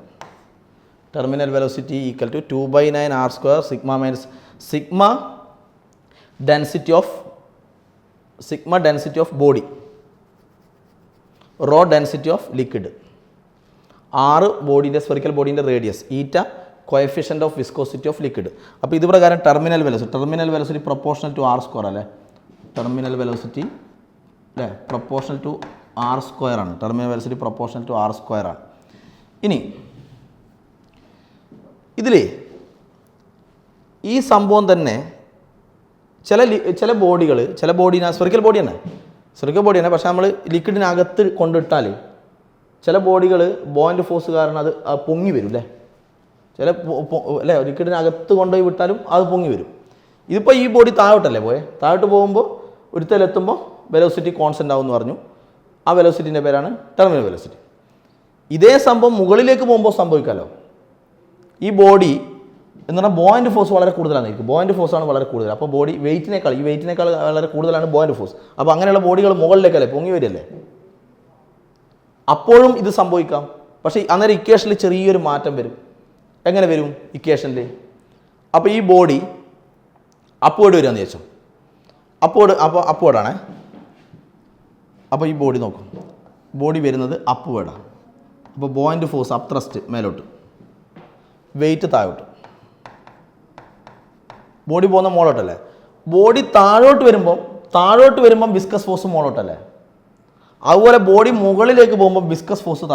Terminal velocity equal to 2/9 R² sigma minus sigma density of body. Rho density of liquid, R ബോഡീൻ്റെ spherical ബോഡീൻ്റെ radius, eta coefficient of viscosity of liquid. അപ്പോൾ ഇത് പ്രകാരം terminal velocity proportional to R square അല്ലേ, terminal velocity അല്ലേ proportional to R square ആണ്, terminal velocity proportional to R square ആണ്. ഇനി ഇതിൽ ഈ സംഭവം തന്നെ ചില ബോഡീനെ സ്ഫെറിക്കൽ ബോഡി തന്നെ പക്ഷേ നമ്മൾ ലിക്വിഡിനകത്ത് കൊണ്ടിട്ടാൽ ചില ബോഡികൾ ബോയിൻ്റ് ഫോഴ്സ് കാരണം അത് പൊങ്ങി വരും അല്ലേ, അല്ലേ ലിക്വിഡിനകത്ത് കൊണ്ടുപോയി വിട്ടാലും അത് പൊങ്ങി വരും. ഇതിപ്പോൾ ഈ ബോഡി താഴോട്ടല്ലേ താഴോട്ട് പോകുമ്പോൾ ഒരുത്തലെത്തുമ്പോൾ വെലോസിറ്റി കോൺസ്റ്റൻ്റ് ആവും എന്ന് പറഞ്ഞു. ആ വെലോസിറ്റിൻ്റെ പേരാണ് ടെർമിനൽ വെലോസിറ്റി. ഇതേ സംഭവം മുകളിലേക്ക് പോകുമ്പോൾ സംഭവിക്കാമല്ലോ. ഈ ബോഡി എന്ന് പറഞ്ഞാൽ ബോയിൻ്റ് ഫോഴ്സ് വളരെ കൂടുതലാണെന്നിരിക്കും, ബോയിൻ്റ് ഫോഴ്സാണ് വളരെ കൂടുതൽ. അപ്പോൾ ബോഡി വെയിറ്റിനേക്കാൾ വളരെ കൂടുതലാണ് ബോയിൻ്റ് ഫോഴ്സ്. അപ്പോൾ അങ്ങനെയുള്ള ബോഡികൾ മുകളിലേക്കല്ലേ പൊങ്ങി വരില്ലേ, അപ്പോഴും ഇത് സംഭവിക്കാം. പക്ഷേ അന്നേരം ഇക്വേഷനിൽ ചെറിയൊരു മാറ്റം വരും. എങ്ങനെ വരും ഇക്വേഷനിൽ? അപ്പോൾ ഈ ബോഡി അപ്വേർഡ് വരികയെന്ന് ചോദിച്ചോ, അപ്വേർഡാണേ. അപ്പോൾ ഈ ബോഡി നോക്കും, ബോഡി വരുന്നത് അപ്വേർഡാണ്. അപ്പോൾ ബോയിൻ്റ് ഫോഴ്സ് അപ് ത്രസ്റ്റ് മേലോട്ട്, വെയിറ്റ് താഴോട്ട്, ബോഡി പോകുന്ന മോളോട്ടല്ലേ. ബോഡി താഴോട്ട് വരുമ്പം വിസ്കസ് ഫോഴ്സ് മോളോട്ടല്ലേ. അതുപോലെ ബോഡി മുകളിലേക്ക് പോകുമ്പോൾ വിസ്കസ് ഫോഴ്സ്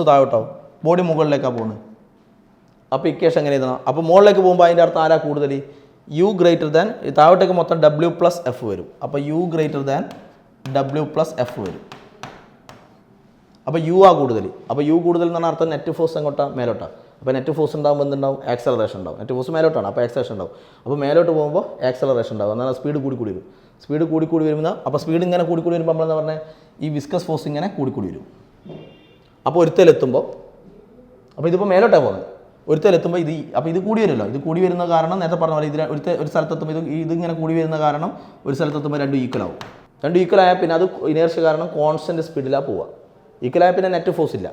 താഴോട്ടാവും, ബോഡി മുകളിലേക്കാണ് പോകുന്നത്. അപ്പോൾ ഇക്വേഷൻ എങ്ങനെ എഴുതണം? അപ്പോൾ മുകളിലേക്ക് പോകുമ്പോൾ അതിൻ്റെ അർത്ഥം ആരാ കൂടുതൽ? യു ഗ്രേറ്റർ ദാൻ, താഴോട്ടേക്ക് മൊത്തം W + F വരും. അപ്പോൾ U greater than W + F വരും. അപ്പോൾ യു ആ കൂടുതൽ. അപ്പോൾ യു കൂടുതൽ എന്ന് പറഞ്ഞാൽ അർത്ഥം നെറ്റ് ഫോഴ്സ് എങ്ങോട്ടാണ്? മേലോട്ടാണ്. അപ്പോൾ നെറ്റ് ഫോഴ്സ് ഉണ്ടാകുമ്പോൾ എന്തുണ്ടാവും? ആക്സലറേഷൻ ഉണ്ടാവും. നെറ്റ് ഫോഴ്സ് മേലോട്ടാണ്, അപ്പോൾ ആക്സലറേഷൻ ഉണ്ടാവും. അപ്പോൾ മേലോട്ട് പോകുമ്പോൾ ആക്സലറേഷൻ ഉണ്ടാവും. എന്നാൽ സ്പീഡ് കൂടി വരും. സ്പീഡ് കൂടി വരുമ്പോൾ, അപ്പോൾ സ്പീഡ് ഇങ്ങനെ കൂടി വരുമ്പോൾ നമ്മളെന്ന് പറഞ്ഞാൽ ഈ വിസ്കസ് ഫോഴ്സ് ഇങ്ങനെ കൂടി വരും. അപ്പോൾ ഒരുത്തലെത്തുമ്പോൾ, അപ്പോൾ ഇതിപ്പോൾ മേലോട്ടാണ് പോകുന്നത്. ഒരുത്തലെത്തുമ്പോൾ അപ്പോൾ ഇത് കൂടി വരുമല്ലോ. ഇത് കൂടി വരുന്ന കാരണം നേരത്തെ പറഞ്ഞ പോലെ ഒരു സ്ഥലത്തെത്തുമ്പോൾ ഇതിങ്ങനെ കൂടി വരുന്ന കാരണം ഒരു സ്ഥലത്തെത്തുമ്പോൾ രണ്ടും ഈക്വൽ ആവും. രണ്ടും ഈക്വൽ ആയാൽ പിന്നെ അത് ഇനേർഷ്യ കാരണം കോൺസ്റ്റൻറ്റ് സ്പീഡിലാണ് പോവുക. ഈക്വൽ ആയാൽ പിന്നെ നെറ്റ് ഫോഴ്സ് ഇല്ല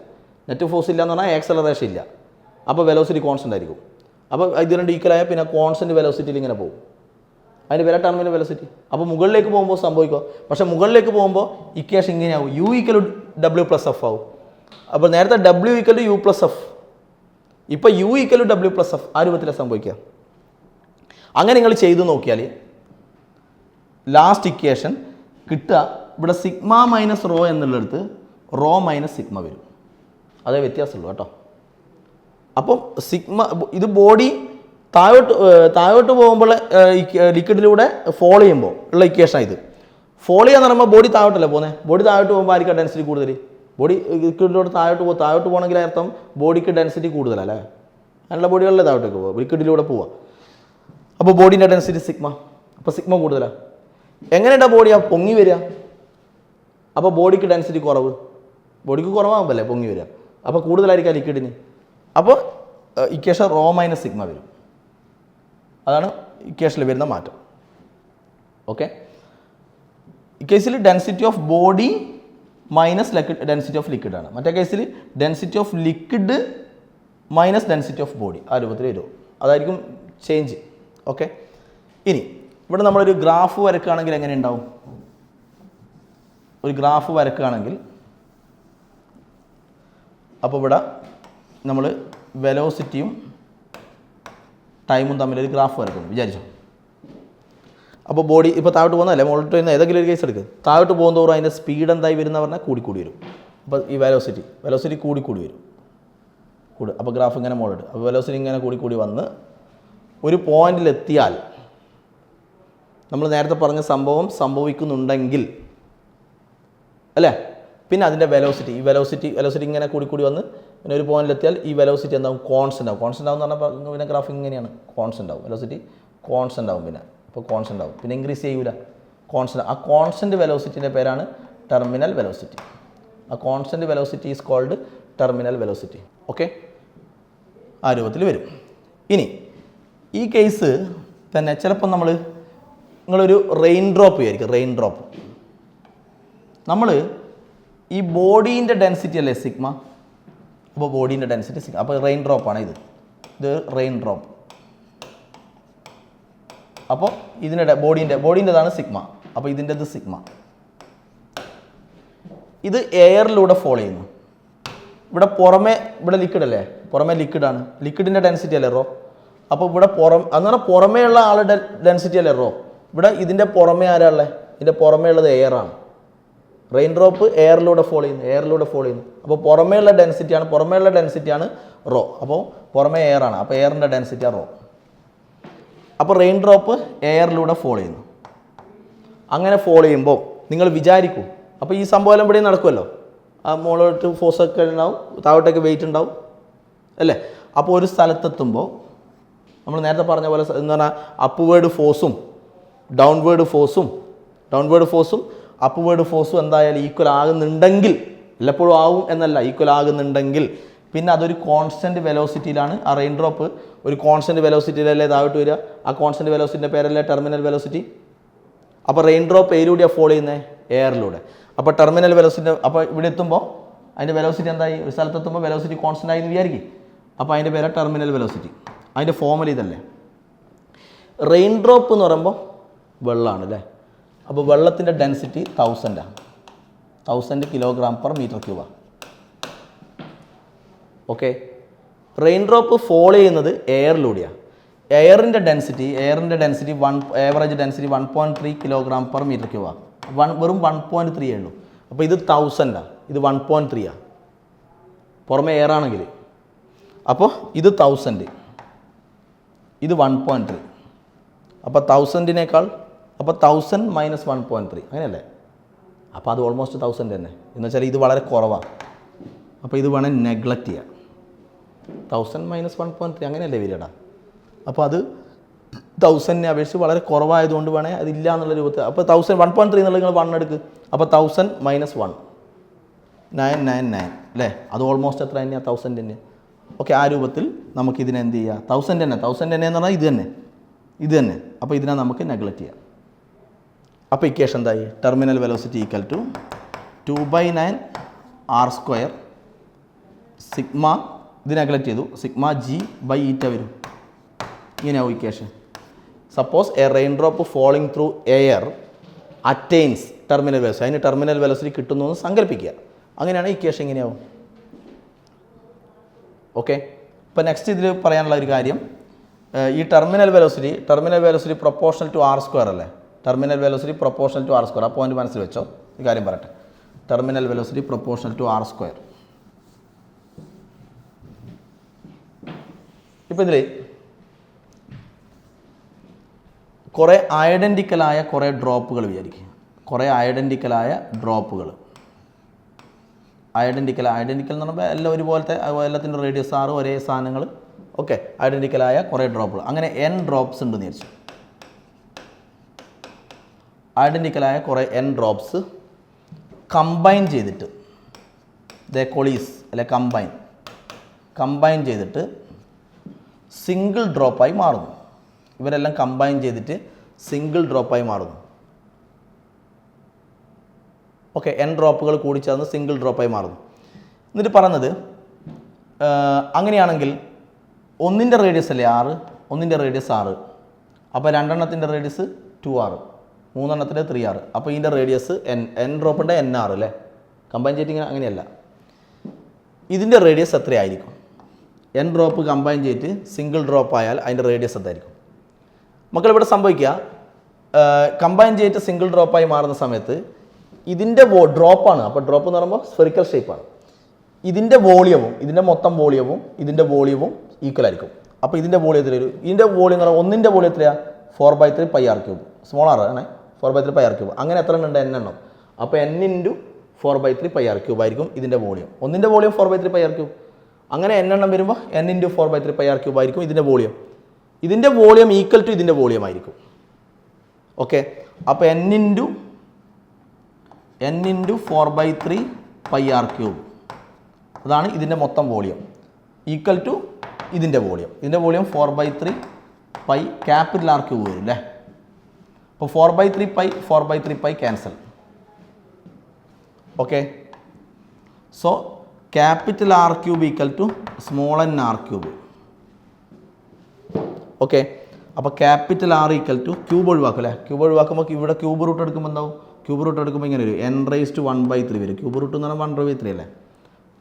എന്ന് പറഞ്ഞാൽ ആക്സലറേഷൻ ഇല്ല. അപ്പോൾ വെലോസിറ്റി കോൺസ്റ്റൻ്റ് ആയിരിക്കും. അപ്പോൾ ഇത് രണ്ട് ഈക്വൽ ആയാൽ പിന്നെ കോൺസ്റ്റൻറ്റ് വെലോസിറ്റിയിൽ ഇങ്ങനെ പോകും. അതിന് പേരാ ടെർമിനൽ വെലോസിറ്റി. അപ്പോൾ മുകളിലേക്ക് പോകുമ്പോൾ സംഭവിക്കുക. പക്ഷേ മുകളിലേക്ക് പോകുമ്പോൾ ഇക്വേഷൻ ഇങ്ങനെയാവും, U = W + F ആവും. അപ്പോൾ നേരത്തെ W = U + F, ഇപ്പോൾ U = W + F. ആ രൂപത്തിലാണ് സംഭവിക്കുക. അങ്ങനെ നിങ്ങൾ ചെയ്തു നോക്കിയാൽ ലാസ്റ്റ് ഇക്വേഷൻ കിട്ടുക ഇവിടെ സിഗ്മ മൈനസ് റോ എന്നുള്ളിടത്ത് റോ മൈനസ് സിഗ്മ വരും. അതേ വ്യത്യാസമുള്ളൂ കേട്ടോ. അപ്പം സിഗ്മ ഇത് ബോഡി താഴോട്ട് പോകുമ്പോൾ ലിക്വിഡിലൂടെ ഫോളോ ചെയ്യുമ്പോൾ ഉള്ള ഇക്വേഷനാണ് ഇത്. ഫോളോ ചെയ്യാന്ന് പറയുമ്പോൾ ബോഡി താഴോട്ടല്ലേ പോകുന്നത്. ബോഡി താഴോട്ട് പോകുമ്പോൾ ആയിരിക്കും ഡെൻസിറ്റി കൂടുതൽ. ബോഡി ലിക്വിഡിലൂടെ താഴോട്ട് പോകണമെങ്കിൽ അർത്ഥം ബോഡിക്ക് ഡെൻസിറ്റി കൂടുതലല്ലേ. അങ്ങനെയുള്ള ബോഡികളിലെ താഴോട്ടേക്ക് പോകുക, ലിക്വിഡിലൂടെ പോവുക. അപ്പോൾ ബോഡീൻ്റെ ഡെൻസിറ്റി സിഗ്മ, അപ്പോൾ സിഗ്മ കൂടുതലാണ്. എങ്ങനെയുണ്ടാ ബോഡിയാ പൊങ്ങി വരിക? അപ്പോൾ ബോഡിക്ക് ഡെൻസിറ്റി കുറവ്, ബോഡിക്ക് കുറവാകുമ്പോഴല്ലേ പൊങ്ങി വരിക. അപ്പോൾ കൂടുതലായിരിക്കാം ലിക്വിഡിന്. അപ്പോൾ ഇക്വേഷൻ റോ മൈനസ് സിഗ്മ വരും. അതാണ് ഇക്വേഷനിൽ വരുന്ന മാറ്റം. ഓക്കെ, ഈ കേസിൽ density of body minus density of liquid ആണ്. മറ്റേ കേസിൽ density of liquid minus density of body. ആ രൂപത്തിൽ വരും. അതായിരിക്കും ചേഞ്ച്. ഓക്കെ, ഇനി ഇവിടെ നമ്മളൊരു ഗ്രാഫ് വരക്കുകയാണെങ്കിൽ എങ്ങനെ ഉണ്ടാവും? ഒരു ഗ്രാഫ് വരക്കുകയാണെങ്കിൽ അപ്പോൾ ഇവിടെ നമ്മൾ വെലോസിറ്റിയും ടൈമും തമ്മിലൊരു ഗ്രാഫ് വരക്കുന്നു വിചാരിച്ചോ. അപ്പോൾ ബോഡി ഇപ്പോൾ താഴോട്ട് പോകുന്നതല്ലേ, മുകളിലോട്ട് വരുന്ന ഏതെങ്കിലും ഒരു കേസ് എടുക്കുക. താഴോട്ട് പോകുന്നതോറും അതിൻ്റെ സ്പീഡ് എന്തായി വരുന്ന പറഞ്ഞാൽ കൂടി വരും. അപ്പോൾ ഈ വെലോസിറ്റി കൂടി വരും. അപ്പോൾ ഗ്രാഫ് ഇങ്ങനെ മുകളിലോട്ട്, അപ്പോൾ വെലോസിറ്റി ഇങ്ങനെ കൂടി വന്ന് ഒരു പോയിന്റിലെത്തിയാൽ നമ്മൾ നേരത്തെ പറഞ്ഞ സംഭവം സംഭവിക്കുന്നുണ്ടെങ്കിൽ അല്ലേ, പിന്നെ അതിൻ്റെ വെലോസിറ്റി ഇങ്ങനെ കൂടി വന്ന് പിന്നെ ഒരു പോയിന്റിലെത്തിയാൽ ഈ വെലോസിറ്റി എന്താവും? കോൺസ്റ്റൻ്റ് ആവും എന്ന് പറഞ്ഞാൽ പിന്നെ ഗ്രാഫ് ഇങ്ങനെയാണ്, കോൺസ്റ്റൻ്റ് ആവും. വെലോസിറ്റി കോൺസ്റ്റൻ്റ് ആവും. പിന്നെ ഇപ്പോൾ കോൺസ്റ്റൻ്റ് ആവും, പിന്നെ ഇൻക്രീസ് ചെയ്യൂല. ആ കോൺസ്റ്റൻ്റ് വെലോസിറ്റിൻ്റെ പേരാണ് ടെർമിനൽ വെലോസിറ്റി. ആ constant velocity is called terminal velocity. Okay, ആ രൂപത്തിൽ വരും. ഇനി ഈ കേസ് തന്നെ ചിലപ്പോൾ നിങ്ങളൊരു റെയിൻ ഡ്രോപ്പ് വിചാരിക്കും. നമ്മൾ ഈ ബോഡീൻ്റെ ഡെൻസിറ്റി അല്ലേ സിഗ്മ, അപ്പോൾ ബോഡീൻ്റെ ഡെൻസിറ്റി സിഗ്മ. അപ്പോൾ റെയിൻ ഡ്രോപ്പാണ് ഇത് റെയിൻ ഡ്രോപ്പ്. അപ്പോൾ ഇതിൻ്റെ ബോഡീൻ്റെതാണ് സിഗ്മ. അപ്പോൾ ഇതിൻ്റെത് സിഗ്മ. ഇത് എയറിലൂടെ ഫോളോ ചെയ്യുന്നു. ഇവിടെ പുറമെ ഇവിടെ ലിക്വിഡ് അല്ലേ, പുറമെ ലിക്വിഡാണ്, ലിക്വിഡിൻ്റെ ഡെൻസിറ്റി അല്ലേ റോ. അപ്പോൾ ഇവിടെ അങ്ങനെ പുറമേ ഉള്ള ആളുടെ ഡെൻസിറ്റി അല്ലേ റോ. ഇവിടെ ഇതിൻ്റെ പുറമേ ആരാ ഉള്ളത്, ഇതിൻ്റെ പുറമേ ഉള്ളത് എയറാണ്. റെയിൻ ഡ്രോപ്പ് എയറിലൂടെ ഫോളോ ചെയ്യുന്നു. അപ്പോൾ പുറമേയുള്ള ഡെൻസിറ്റിയാണ് റോ. അപ്പോൾ പുറമേ എയറാണ്, അപ്പോൾ എയറിൻ്റെ ഡെൻസിറ്റിയാണ് റോ. അപ്പോൾ റെയിൻ ഡ്രോപ്പ് എയറിലൂടെ ഫോളോ ചെയ്യുന്നു. അങ്ങനെ ഫോളോ ചെയ്യുമ്പോൾ നിങ്ങൾ വിചാരിക്കൂ, അപ്പോൾ ഈ സംഭവം ഇവിടെ നടക്കുമല്ലോ, ആ മുകളിലോട്ട് ഫോഴ്സൊക്കെ ഉണ്ടാവും, താഴോട്ടേക്ക് വെയിറ്റ് ഉണ്ടാവും അല്ലേ. അപ്പോൾ ഒരു സ്ഥലത്തെത്തുമ്പോൾ നമ്മൾ നേരത്തെ പറഞ്ഞ പോലെ എന്ന് പറഞ്ഞാൽ അപ്വേർഡ് ഫോഴ്സും ഡൗൺവേർഡ് ഫോഴ്സും അപ്വേർഡ് ഫോഴ്സും എന്തായാലും ഈക്വൽ ആകുന്നുണ്ടെങ്കിൽ, എല്ലപ്പോഴും ആവും എന്നല്ല, ഈക്വൽ ആകുന്നുണ്ടെങ്കിൽ പിന്നെ അതൊരു കോൺസ്റ്റൻറ്റ് വെലോസിറ്റിയിലാണ്. ആ റെയിൻ ഡ്രോപ്പ് ഒരു കോൺസ്റ്റൻറ്റ് വെലോസിറ്റിയിലല്ലേ താഴോട്ട് വരിക. ആ കോൺസ്റ്റൻറ്റ് വെലോസിറ്റിൻ്റെ പേരല്ലേ ടെർമിനൽ വെലോസിറ്റി. അപ്പോൾ റെയിൻ ഡ്രോപ്പ് എയിലൂടെയാണ് ഫോളോ ചെയ്യുന്നത്, എയറിലൂടെ. അപ്പോൾ ടെർമിനൽ വെലോസിറ്റി, അപ്പോൾ ഇവിടെ എത്തുമ്പോൾ അതിൻ്റെ വെലോസിറ്റി എന്തായി, ഒരു സ്ഥലത്തെത്തുമ്പോൾ വെലോസിറ്റി കോൺസ്റ്റൻ്റ് ആയി എന്ന് വിചാരിക്കും. അപ്പോൾ അതിൻ്റെ പേര് ടെർമിനൽ വെലോസിറ്റി. അതിൻ്റെ ഫോർമുല ഇതല്ലേ. റെയിൻ ഡ്രോപ്പ് എന്ന് പറയുമ്പോൾ വെള്ളമാണ് അല്ലേ. അപ്പോൾ വെള്ളത്തിൻ്റെ density 1000 kg/m³. Okay. Rain drop follow ചെയ്യുന്നത് എയറിലൂടെയാണ്. എയറിൻ്റെ ഡെൻസിറ്റി ആവറേജ് ഡെൻസിറ്റി 1.3 kg/m³. വെറും 1.3 ഉള്ളൂ. അപ്പോൾ ഇത് 1000 ഇത് 1.3 പുറമെ എയറാണെങ്കിൽ. അപ്പോൾ ഇത് 1000, ഇത് 1.3. അപ്പോൾ 1000 അപ്പോൾ 1000 - 1.3 അങ്ങനെയല്ലേ. അപ്പോൾ അത് ഓൾമോസ്റ്റ് 1000 തന്നെ. എന്ന് വെച്ചാൽ ഇത് വളരെ കുറവാണ്. അപ്പോൾ ഇത് വേണേൽ നെഗ്ലക്റ്റ് ചെയ്യാം. 1000 - 1.3 അങ്ങനെയല്ലേ വരികടാ. അപ്പോൾ അത് 1000നെ അപേക്ഷിച്ച് വളരെ കുറവായതുകൊണ്ട് വേണേൽ അതില്ല എന്നുള്ള രൂപത്തിൽ. അപ്പോൾ 1000 1.3 എന്നുള്ളത് നിങ്ങൾ 1 എടുക്കുക. അപ്പോൾ 1000 - 1 999 അല്ലേ. അത് ഓൾമോസ്റ്റ് എത്ര തന്നെയാണ്, 1000 തന്നെ. ഓക്കെ. ആ രൂപത്തിൽ നമുക്ക് ഇതിനെ എന്ത് ചെയ്യുക, 1000 തന്നെ എന്ന് പറഞ്ഞാൽ ഇത് തന്നെ. അപ്പോൾ ഇതിനെ നമുക്ക് നെഗ്ലക്റ്റ് ചെയ്യാം. അപ്പോൾ ഇക്വേഷൻ എന്തായി, terminal velocity equal to 2/9 r². Sigma ഇത് നെഗ്ലക്റ്റ് ചെയ്തു, സിഗ്മ g/η വരും. ഇങ്ങനെയാവും equation. Suppose a raindrop falling through air attains terminal velocity, അതിന് ടെർമിനൽ വെലോസിറ്റി കിട്ടുന്നു എന്ന് സങ്കല്പിക്കുക. അങ്ങനെയാണ് ഇക്വേഷൻ ഇങ്ങനെയാവും. ഓക്കെ. ഇപ്പോൾ നെക്സ്റ്റ് ഇതിൽ പറയാനുള്ള ഒരു കാര്യം, ഈ terminal velocity proportional to r² അല്ലേ. Terminal velocity proportional to r². ആ പോയിന്റ് മനസ്സിൽ വെച്ചോ. ഈ കാര്യം പറയട്ടെ, terminal velocity proportional to r². ഇപ്പോൾ ഇതിൽ കുറേ ഐഡൻറ്റിക്കലായ കുറേ ഡ്രോപ്പുകൾ വിചാരിക്കുക. ഐഡൻറ്റിക്കൽ എന്ന് പറയുമ്പോൾ എല്ലാം ഒരുപോലത്തെ, എല്ലാത്തിൻ്റെ റേഡിയസ് r, ഒരേ സാധനങ്ങൾ. ഓക്കെ. ഐഡൻറ്റിക്കലായ കുറേ ഡ്രോപ്പുകൾ, അങ്ങനെ n ഡ്രോപ്സ് ഉണ്ടെന്ന് വിചാരിച്ചു. ഐഡൻറ്റിക്കലായ കുറേ n ഡ്രോപ്സ് കമ്പൈൻ ചെയ്തിട്ട് കോളീസ് അല്ലെ കമ്പൈൻ ചെയ്തിട്ട് സിംഗിൾ ഡ്രോപ്പായി മാറുന്നു. ഇവരെല്ലാം കമ്പൈൻ ചെയ്തിട്ട് സിംഗിൾ ഡ്രോപ്പായി മാറുന്നു. ഓക്കെ. n ഡ്രോപ്പുകൾ കൂടി ചേർന്ന് സിംഗിൾ ഡ്രോപ്പായി മാറുന്നു. എന്നിട്ട് പറഞ്ഞത് അങ്ങനെയാണെങ്കിൽ ഒന്നിൻ്റെ റേഡിയസ് അല്ലേ 6, ഒന്നിൻ്റെ റേഡിയസ് 6. അപ്പോൾ രണ്ടെണ്ണത്തിൻ്റെ റേഡിയസ് 2r, മൂന്നെണ്ണത്തിൻ്റെ 3r. അപ്പോൾ ഇതിൻ്റെ റേഡിയസ് n ഡ്രോപ്പിൻ്റെ nr അല്ലേ. കമ്പൈൻ ചെയ്തിട്ട് അങ്ങനെയല്ല. ഇതിൻ്റെ റേഡിയസ് എത്രയായിരിക്കും? n ഡ്രോപ്പ് കമ്പൈൻ ചെയ്തിട്ട് സിംഗിൾ ഡ്രോപ്പ് ആയാൽ അതിൻ്റെ റേഡിയസ് എന്തായിരിക്കും? മക്കളിവിടെ സംഭവിക്കുക, കമ്പൈൻ ചെയ്തിട്ട് സിംഗിൾ ഡ്രോപ്പായി മാറുന്ന സമയത്ത് ഇതിൻ്റെ ഡ്രോപ്പാണ്. അപ്പോൾ ഡ്രോപ്പ് എന്ന് പറയുമ്പോൾ സ്ഫെറിക്കൽ ഷേപ്പാണ്. ഇതിൻ്റെ വോളിയവും ഇതിൻ്റെ മൊത്തം വോളിയവും ഈക്വൽ ആയിരിക്കും. അപ്പോൾ ഇതിൻ്റെ വോളിയം എത്ര വരും? ഇതിൻ്റെ വോളിയം എന്ന് പറഞ്ഞാൽ ഒന്നിൻ്റെ വോളിയം എത്രയാണ്? 4/3 πr³. സ്മോൾ ആർ ആണ്, 4/3 πr³. അങ്ങനെ എത്ര ഉണ്ട്? n എണ്ണം. അപ്പോൾ n × 4/3 πr³ ആയിരിക്കും ഇതിൻ്റെ വോളിയം. ഒന്നിൻ്റെ വോളിയം 4/3 πr³. അങ്ങനെ n എണ്ണം വരുമ്പോൾ n × 4/3 πr³ ആയിരിക്കും ഇതിൻ്റെ വോളിയം. ഇതിൻ്റെ വോളിയം ഈക്വൽ ടു ഇതിൻ്റെ വോളിയം ആയിരിക്കും. ഓക്കെ. അപ്പോൾ n × 4/3 πr³ അതാണ് ഇതിൻ്റെ മൊത്തം വോളിയം, ഈക്വൽ ടു ഇതിൻ്റെ വോളിയം. ഇതിൻ്റെ വോളിയം 4/3 π R³ വരും അല്ലേ. അപ്പോൾ 4/3 π cancel. Okay. So capital R³ equal to small n R³. Okay. അപ്പോൾ capital R equal to cube ഒഴിവാക്കും അല്ലേ. ക്യൂബ് ഒഴിവാക്കുമ്പോൾ ഇവിടെ ക്യൂബ് റൂട്ട് എടുക്കുമ്പോൾ എന്താവും? ക്യൂബ് റൂട്ട് എടുക്കുമ്പോൾ ഇങ്ങനെ വരും n⁻⁴ വരും. ക്യൂബ് റൂട്ട് എന്ന് പറഞ്ഞാൽ 1/3 അല്ലേ.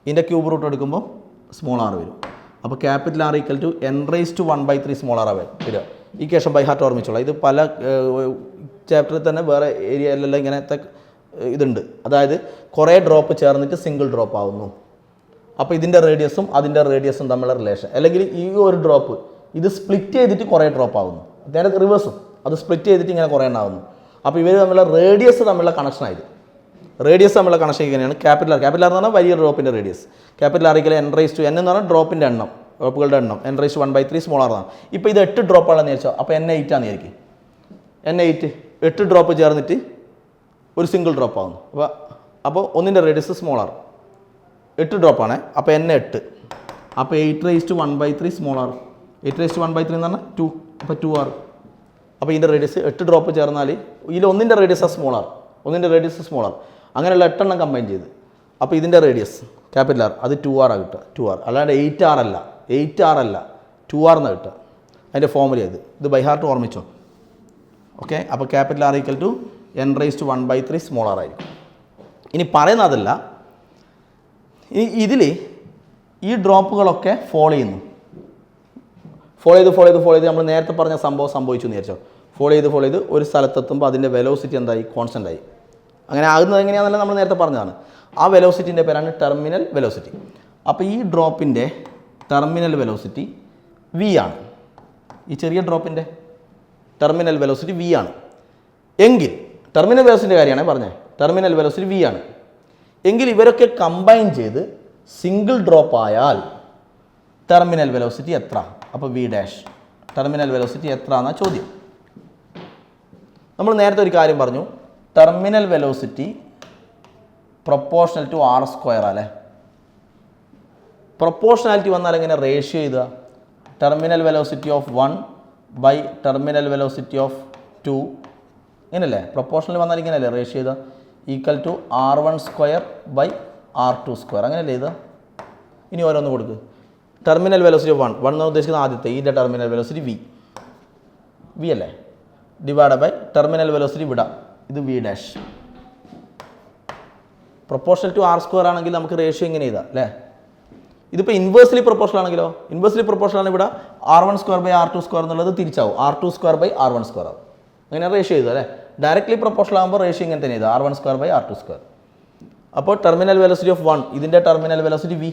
ഇതിൻ്റെ ക്യൂബ് റൂട്ട് എടുക്കുമ്പോൾ സ്മോൾ ആർ വരും. അപ്പോൾ capital R equal to n⁻⁴ small r വരിക. ഈ കേഷൻ ബൈ ഹാർട്ട് ഓർമ്മിച്ചോളാം. ഇത് പല ചാപ്റ്ററിൽ തന്നെ വേറെ ഏരിയയിലെല്ലാം ഇങ്ങനത്തെ ഇതുണ്ട്. അതായത് കുറേ ഡ്രോപ്പ് ചേർന്നിട്ട് സിംഗിൾ ഡ്രോപ്പ് ആവുന്നു. അപ്പോൾ ഇതിൻ്റെ റേഡിയസും അതിൻ്റെ റേഡിയസും തമ്മിലുള്ള റിലേഷൻ, അല്ലെങ്കിൽ ഈ ഒരു ഡ്രോപ്പ് ഇത് സ്പ്ലിറ്റ് ചെയ്തിട്ട് കുറേ ഡ്രോപ്പ് ആവുന്നു. നേരെ റിവേഴ്സും അത് സ്പ്ലിറ്റ് ചെയ്തിട്ട് ഇങ്ങനെ കുറേ എണ്ണാവുന്നു. അപ്പോൾ ഇവർ തമ്മിലുള്ള റേഡിയസ് തമ്മിലുള്ള കണക്ഷനായത്. റേഡിയസ് തമ്മിലുള്ള കണക്ഷൻ ഇങ്ങനെയാണ്. ക്യാപിറ്റൽ ആർ എന്ന് പറഞ്ഞാൽ വലിയ ഡ്രോപ്പിൻ്റെ radius. Capital R equal n⁻n എന്ന് പറഞ്ഞാൽ ഡ്രോപ്പിൻ്റെ എണ്ണം, ഡ്രോപ്പുകളുടെ എണ്ണം. n⁻⁴ സ്മോൾ ആർ ആണ്. ഇപ്പോൾ ഇത് 8 ഡ്രോപ്പാണെന്ന് വിചാരിച്ചോ. അപ്പോൾ n8 ആണെന്ന് വിചാരിക്കും. n8 8 ഡ്രോപ്പ് ചേർന്നിട്ട് ഒരു സിംഗിൾ ഡ്രോപ്പ് ആവുന്നു. അപ്പോൾ ഒന്നിൻ്റെ റേഡിയസ് സ്മോൾ ആർ, 8 ഡ്രോപ്പാണ്. അപ്പോൾ n8. അപ്പോൾ 8⁻⁴ സ്മോൾ ആർ. 8⁻⁴ എന്ന് പറഞ്ഞാൽ 2. അപ്പോൾ 2r. അപ്പോൾ ഇതിൻ്റെ റേഡിയസ് 8 ഡ്രോപ്പ് ചേർന്നാൽ ഇതിൽ ഒന്നിൻ്റെ റേഡിയസ് സ്മോൾ ആർ, ഒന്നിൻ്റെ റേഡിയസ് സ്മോൾ ആർ. അങ്ങനെയുള്ള 8 എണ്ണം കമ്പൈൻ ചെയ്ത് അപ്പോൾ ഇതിൻ്റെ റേഡിയസ് ക്യാപിറ്റൽ ആർ അത് 2r ആണ് കിട്ടുക. 2r അല്ലാണ്ട് 8r അല്ല, 8r അല്ല, 2r എന്നാണ് കിട്ടുക. അതിൻ്റെ ഫോമുല ഇത് ബൈ ഹാർട്ട് ഓർമ്മിച്ചോ. ഓക്കെ. അപ്പോൾ capital R equal to n⁻⁴ small r ആയിരിക്കും. ഇനി പറയുന്നതല്ല, ഇതിൽ ഈ ഡ്രോപ്പുകളൊക്കെ ഫോളോ ചെയ്യുന്നു. ഫോളോ ചെയ്ത് നമ്മൾ നേരത്തെ പറഞ്ഞ സംഭവം സംഭവിച്ചു എന്ന് വിചാരിച്ചോ. ഫോളോ ചെയ്ത് ഒരു സ്ഥലത്തെത്തുമ്പോൾ അതിൻ്റെ വെലോസിറ്റി എന്തായി? കോൺസ്റ്റൻ്റ് ആയി. അങ്ങനെ ആകുന്നത് എങ്ങനെയാണെന്നല്ല നമ്മൾ നേരത്തെ പറഞ്ഞതാണ്. ആ വെലോസിറ്റിൻ്റെ പേരാണ് ടെർമിനൽ വെലോസിറ്റി. അപ്പോൾ ഈ ഡ്രോപ്പിൻ്റെ ടെർമിനൽ വെലോസിറ്റി v ആണ്. ഈ ചെറിയ ഡ്രോപ്പിൻ്റെ ടെർമിനൽ വെലോസിറ്റി v ആണ്. എങ്കിൽ ടെർമിനൽ വെലോസിറ്റിൻ്റെ കാര്യമാണ് പറഞ്ഞത്. ടെർമിനൽ വെലോസിറ്റി v ആണ്. എങ്കിൽ ഇവരൊക്കെ കമ്പൈൻ ചെയ്ത് സിംഗിൾ ഡ്രോപ്പ് ആയാൽ ടെർമിനൽ വെലോസിറ്റി എത്ര? അപ്പോൾ v'. ടെർമിനൽ വെലോസിറ്റി എത്ര എന്നാണ് ചോദ്യം. നമ്മൾ നേരത്തെ ഒരു കാര്യം പറഞ്ഞു, terminal velocity proportional to r² അല്ലേ. പ്രൊപ്പോർഷണാലിറ്റി വന്നാൽ എങ്ങനെ റേഷ്യോ ചെയ്തുക? Terminal velocity of 1 by terminal velocity of 2 ഇങ്ങനെയല്ലേ. പ്രൊപ്പോർഷണൽ വന്നാൽ ഇങ്ങനെയല്ലേ റേഷ്യോ ചെയ്തുക? Equal to r1² by r2². അങ്ങനെയല്ലേ ചെയ്തുക. ഇനി ഓരോന്ന് കൊടുക്കുക. ടെർമിനൽ വെലോസിറ്റി ഓഫ് 1 എന്ന് ഉദ്ദേശിക്കുന്ന ആദ്യത്തെ ഇതിൻ്റെ ടെർമിനൽ വെലോസിറ്റി v അല്ലേ, ഡിവൈഡ് ബൈ ടെർമിനൽ വെലോസിറ്റി വിടാം, ഇത് v'. പ്രൊപ്പോർഷണൽ ടു r² ആണെങ്കിൽ നമുക്ക് റേഷ്യോ ഇങ്ങനെ ചെയ്താൽ അല്ലേ. ഇതിപ്പോൾ ഇൻവേഴ്സ്ലി പ്രൊപ്പോർഷണൽ ആണെങ്കിലോ, ഇൻവേഴ്സ്ലി പ്രൊപ്പോർഷണൽ ആണ് ഇവിടെ r1² ബൈ r2² എന്നുള്ളത് തിരിച്ചാവും, r2² ബൈ r1² ആവും. അങ്ങനെ റേഷ്യോ ചെയ്തു അല്ലേ. ഡയറക്റ്റ്ലി പ്രൊപ്പോർഷണൽ ആകുമ്പോൾ റേഷ്യോ ഇങ്ങനെ തന്നെ ചെയ്താൽ r1² ബൈ r2². അപ്പോൾ ടെർമിനൽ വെലോസിറ്റി ഓഫ് 1 ഇതിൻ്റെ ടെർമിനൽ വെലോസിറ്റി v,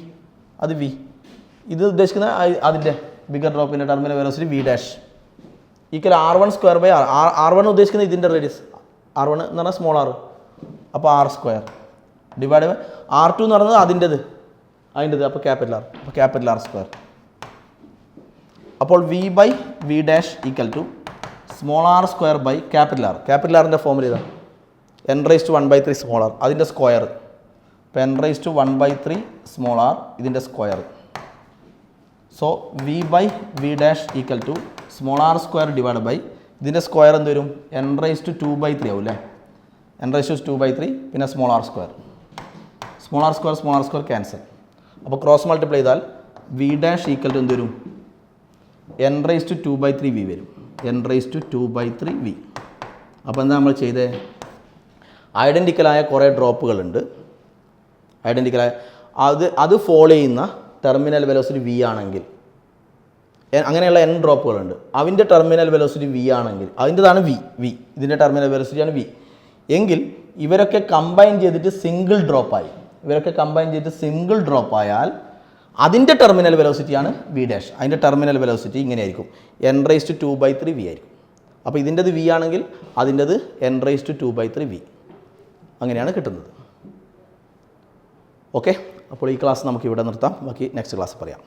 അത് v. ഇത് ഉദ്ദേശിക്കുന്ന അതിൻ്റെ ബിഗർ ഡ്രോപ്പിൻ്റെ terminal velocity v' equal r1² by r1 ഉദ്ദേശിക്കുന്നത് ഇതിൻ്റെ റേഡിയസ് r1 എന്ന് പറഞ്ഞാൽ സ്മോൾ r, അപ്പോൾ r² ഡിവൈഡ് ബൈ r2 എന്ന് പറയുന്നത് അതിൻ്റെത്, അപ്പോൾ ക്യാപിറ്റൽ ആർ, അപ്പോൾ ക്യാപിറ്റൽ r². അപ്പോൾ v by v' equal to small r² by capital R. Capital ആറിൻ്റെ ഫോമിൽ ഇതാണ് n⁻⁴ സ്മോൾ ആർ അതിൻ്റെ സ്ക്വയർ. അപ്പോൾ n⁻⁴ സ്മോൾ ആർ ഇതിൻ്റെ square. So v by v' equal to small r² divide by ഇതിൻ്റെ square എന്ത് വരും? n⁻⁴ ആവും അല്ലേ. n⁻⁴ പിന്നെ small r². Small r² cancel. അപ്പോൾ ക്രോസ് മൾട്ടിപ്ലൈ ചെയ്താൽ v' ഈക്വൽ ടു എന്ത് വരും? n⁻⁴ v വരും. n⁻⁴ v. അപ്പോൾ എന്താ നമ്മൾ ചെയ്തേ? ഐഡൻറ്റിക്കലായ കുറേ ഡ്രോപ്പുകളുണ്ട്. ഐഡൻറ്റിക്കലായ അത് ഫോളോ ചെയ്യുന്ന ടെർമിനൽ വെലോസിറ്റി v ആണെങ്കിൽ, അങ്ങനെയുള്ള n ഡ്രോപ്പുകളുണ്ട്, അതിൻ്റെ ടെർമിനൽ വെലോസിറ്റി v ആണെങ്കിൽ അതിൻ്റെതാണ് v, ഇതിൻ്റെ ടെർമിനൽ വെലോസിറ്റിയാണ് v. എങ്കിൽ ഇവരൊക്കെ കമ്പൈൻ ചെയ്തിട്ട് സിംഗിൾ ഡ്രോപ്പായി, സിംഗിൾ ഡ്രോപ്പ് ആയാൽ അതിൻ്റെ ടെർമിനൽ വെലോസിറ്റിയാണ് v'. അതിൻ്റെ ടെർമിനൽ വെലോസിറ്റി ഇങ്ങനെ ആയിരിക്കും, n⁻⁴ v ആയിരിക്കും. അപ്പോൾ ഇതിൻ്റെത് v ആണെങ്കിൽ അതിൻ്റെത് n⁻⁴ v. അങ്ങനെയാണ് കിട്ടുന്നത്. ഓക്കെ. അപ്പോൾ ഈ ക്ലാസ് നമുക്ക് ഇവിടെ നിർത്താം, ബാക്കി നെക്സ്റ്റ് ക്ലാസ് പറയാം.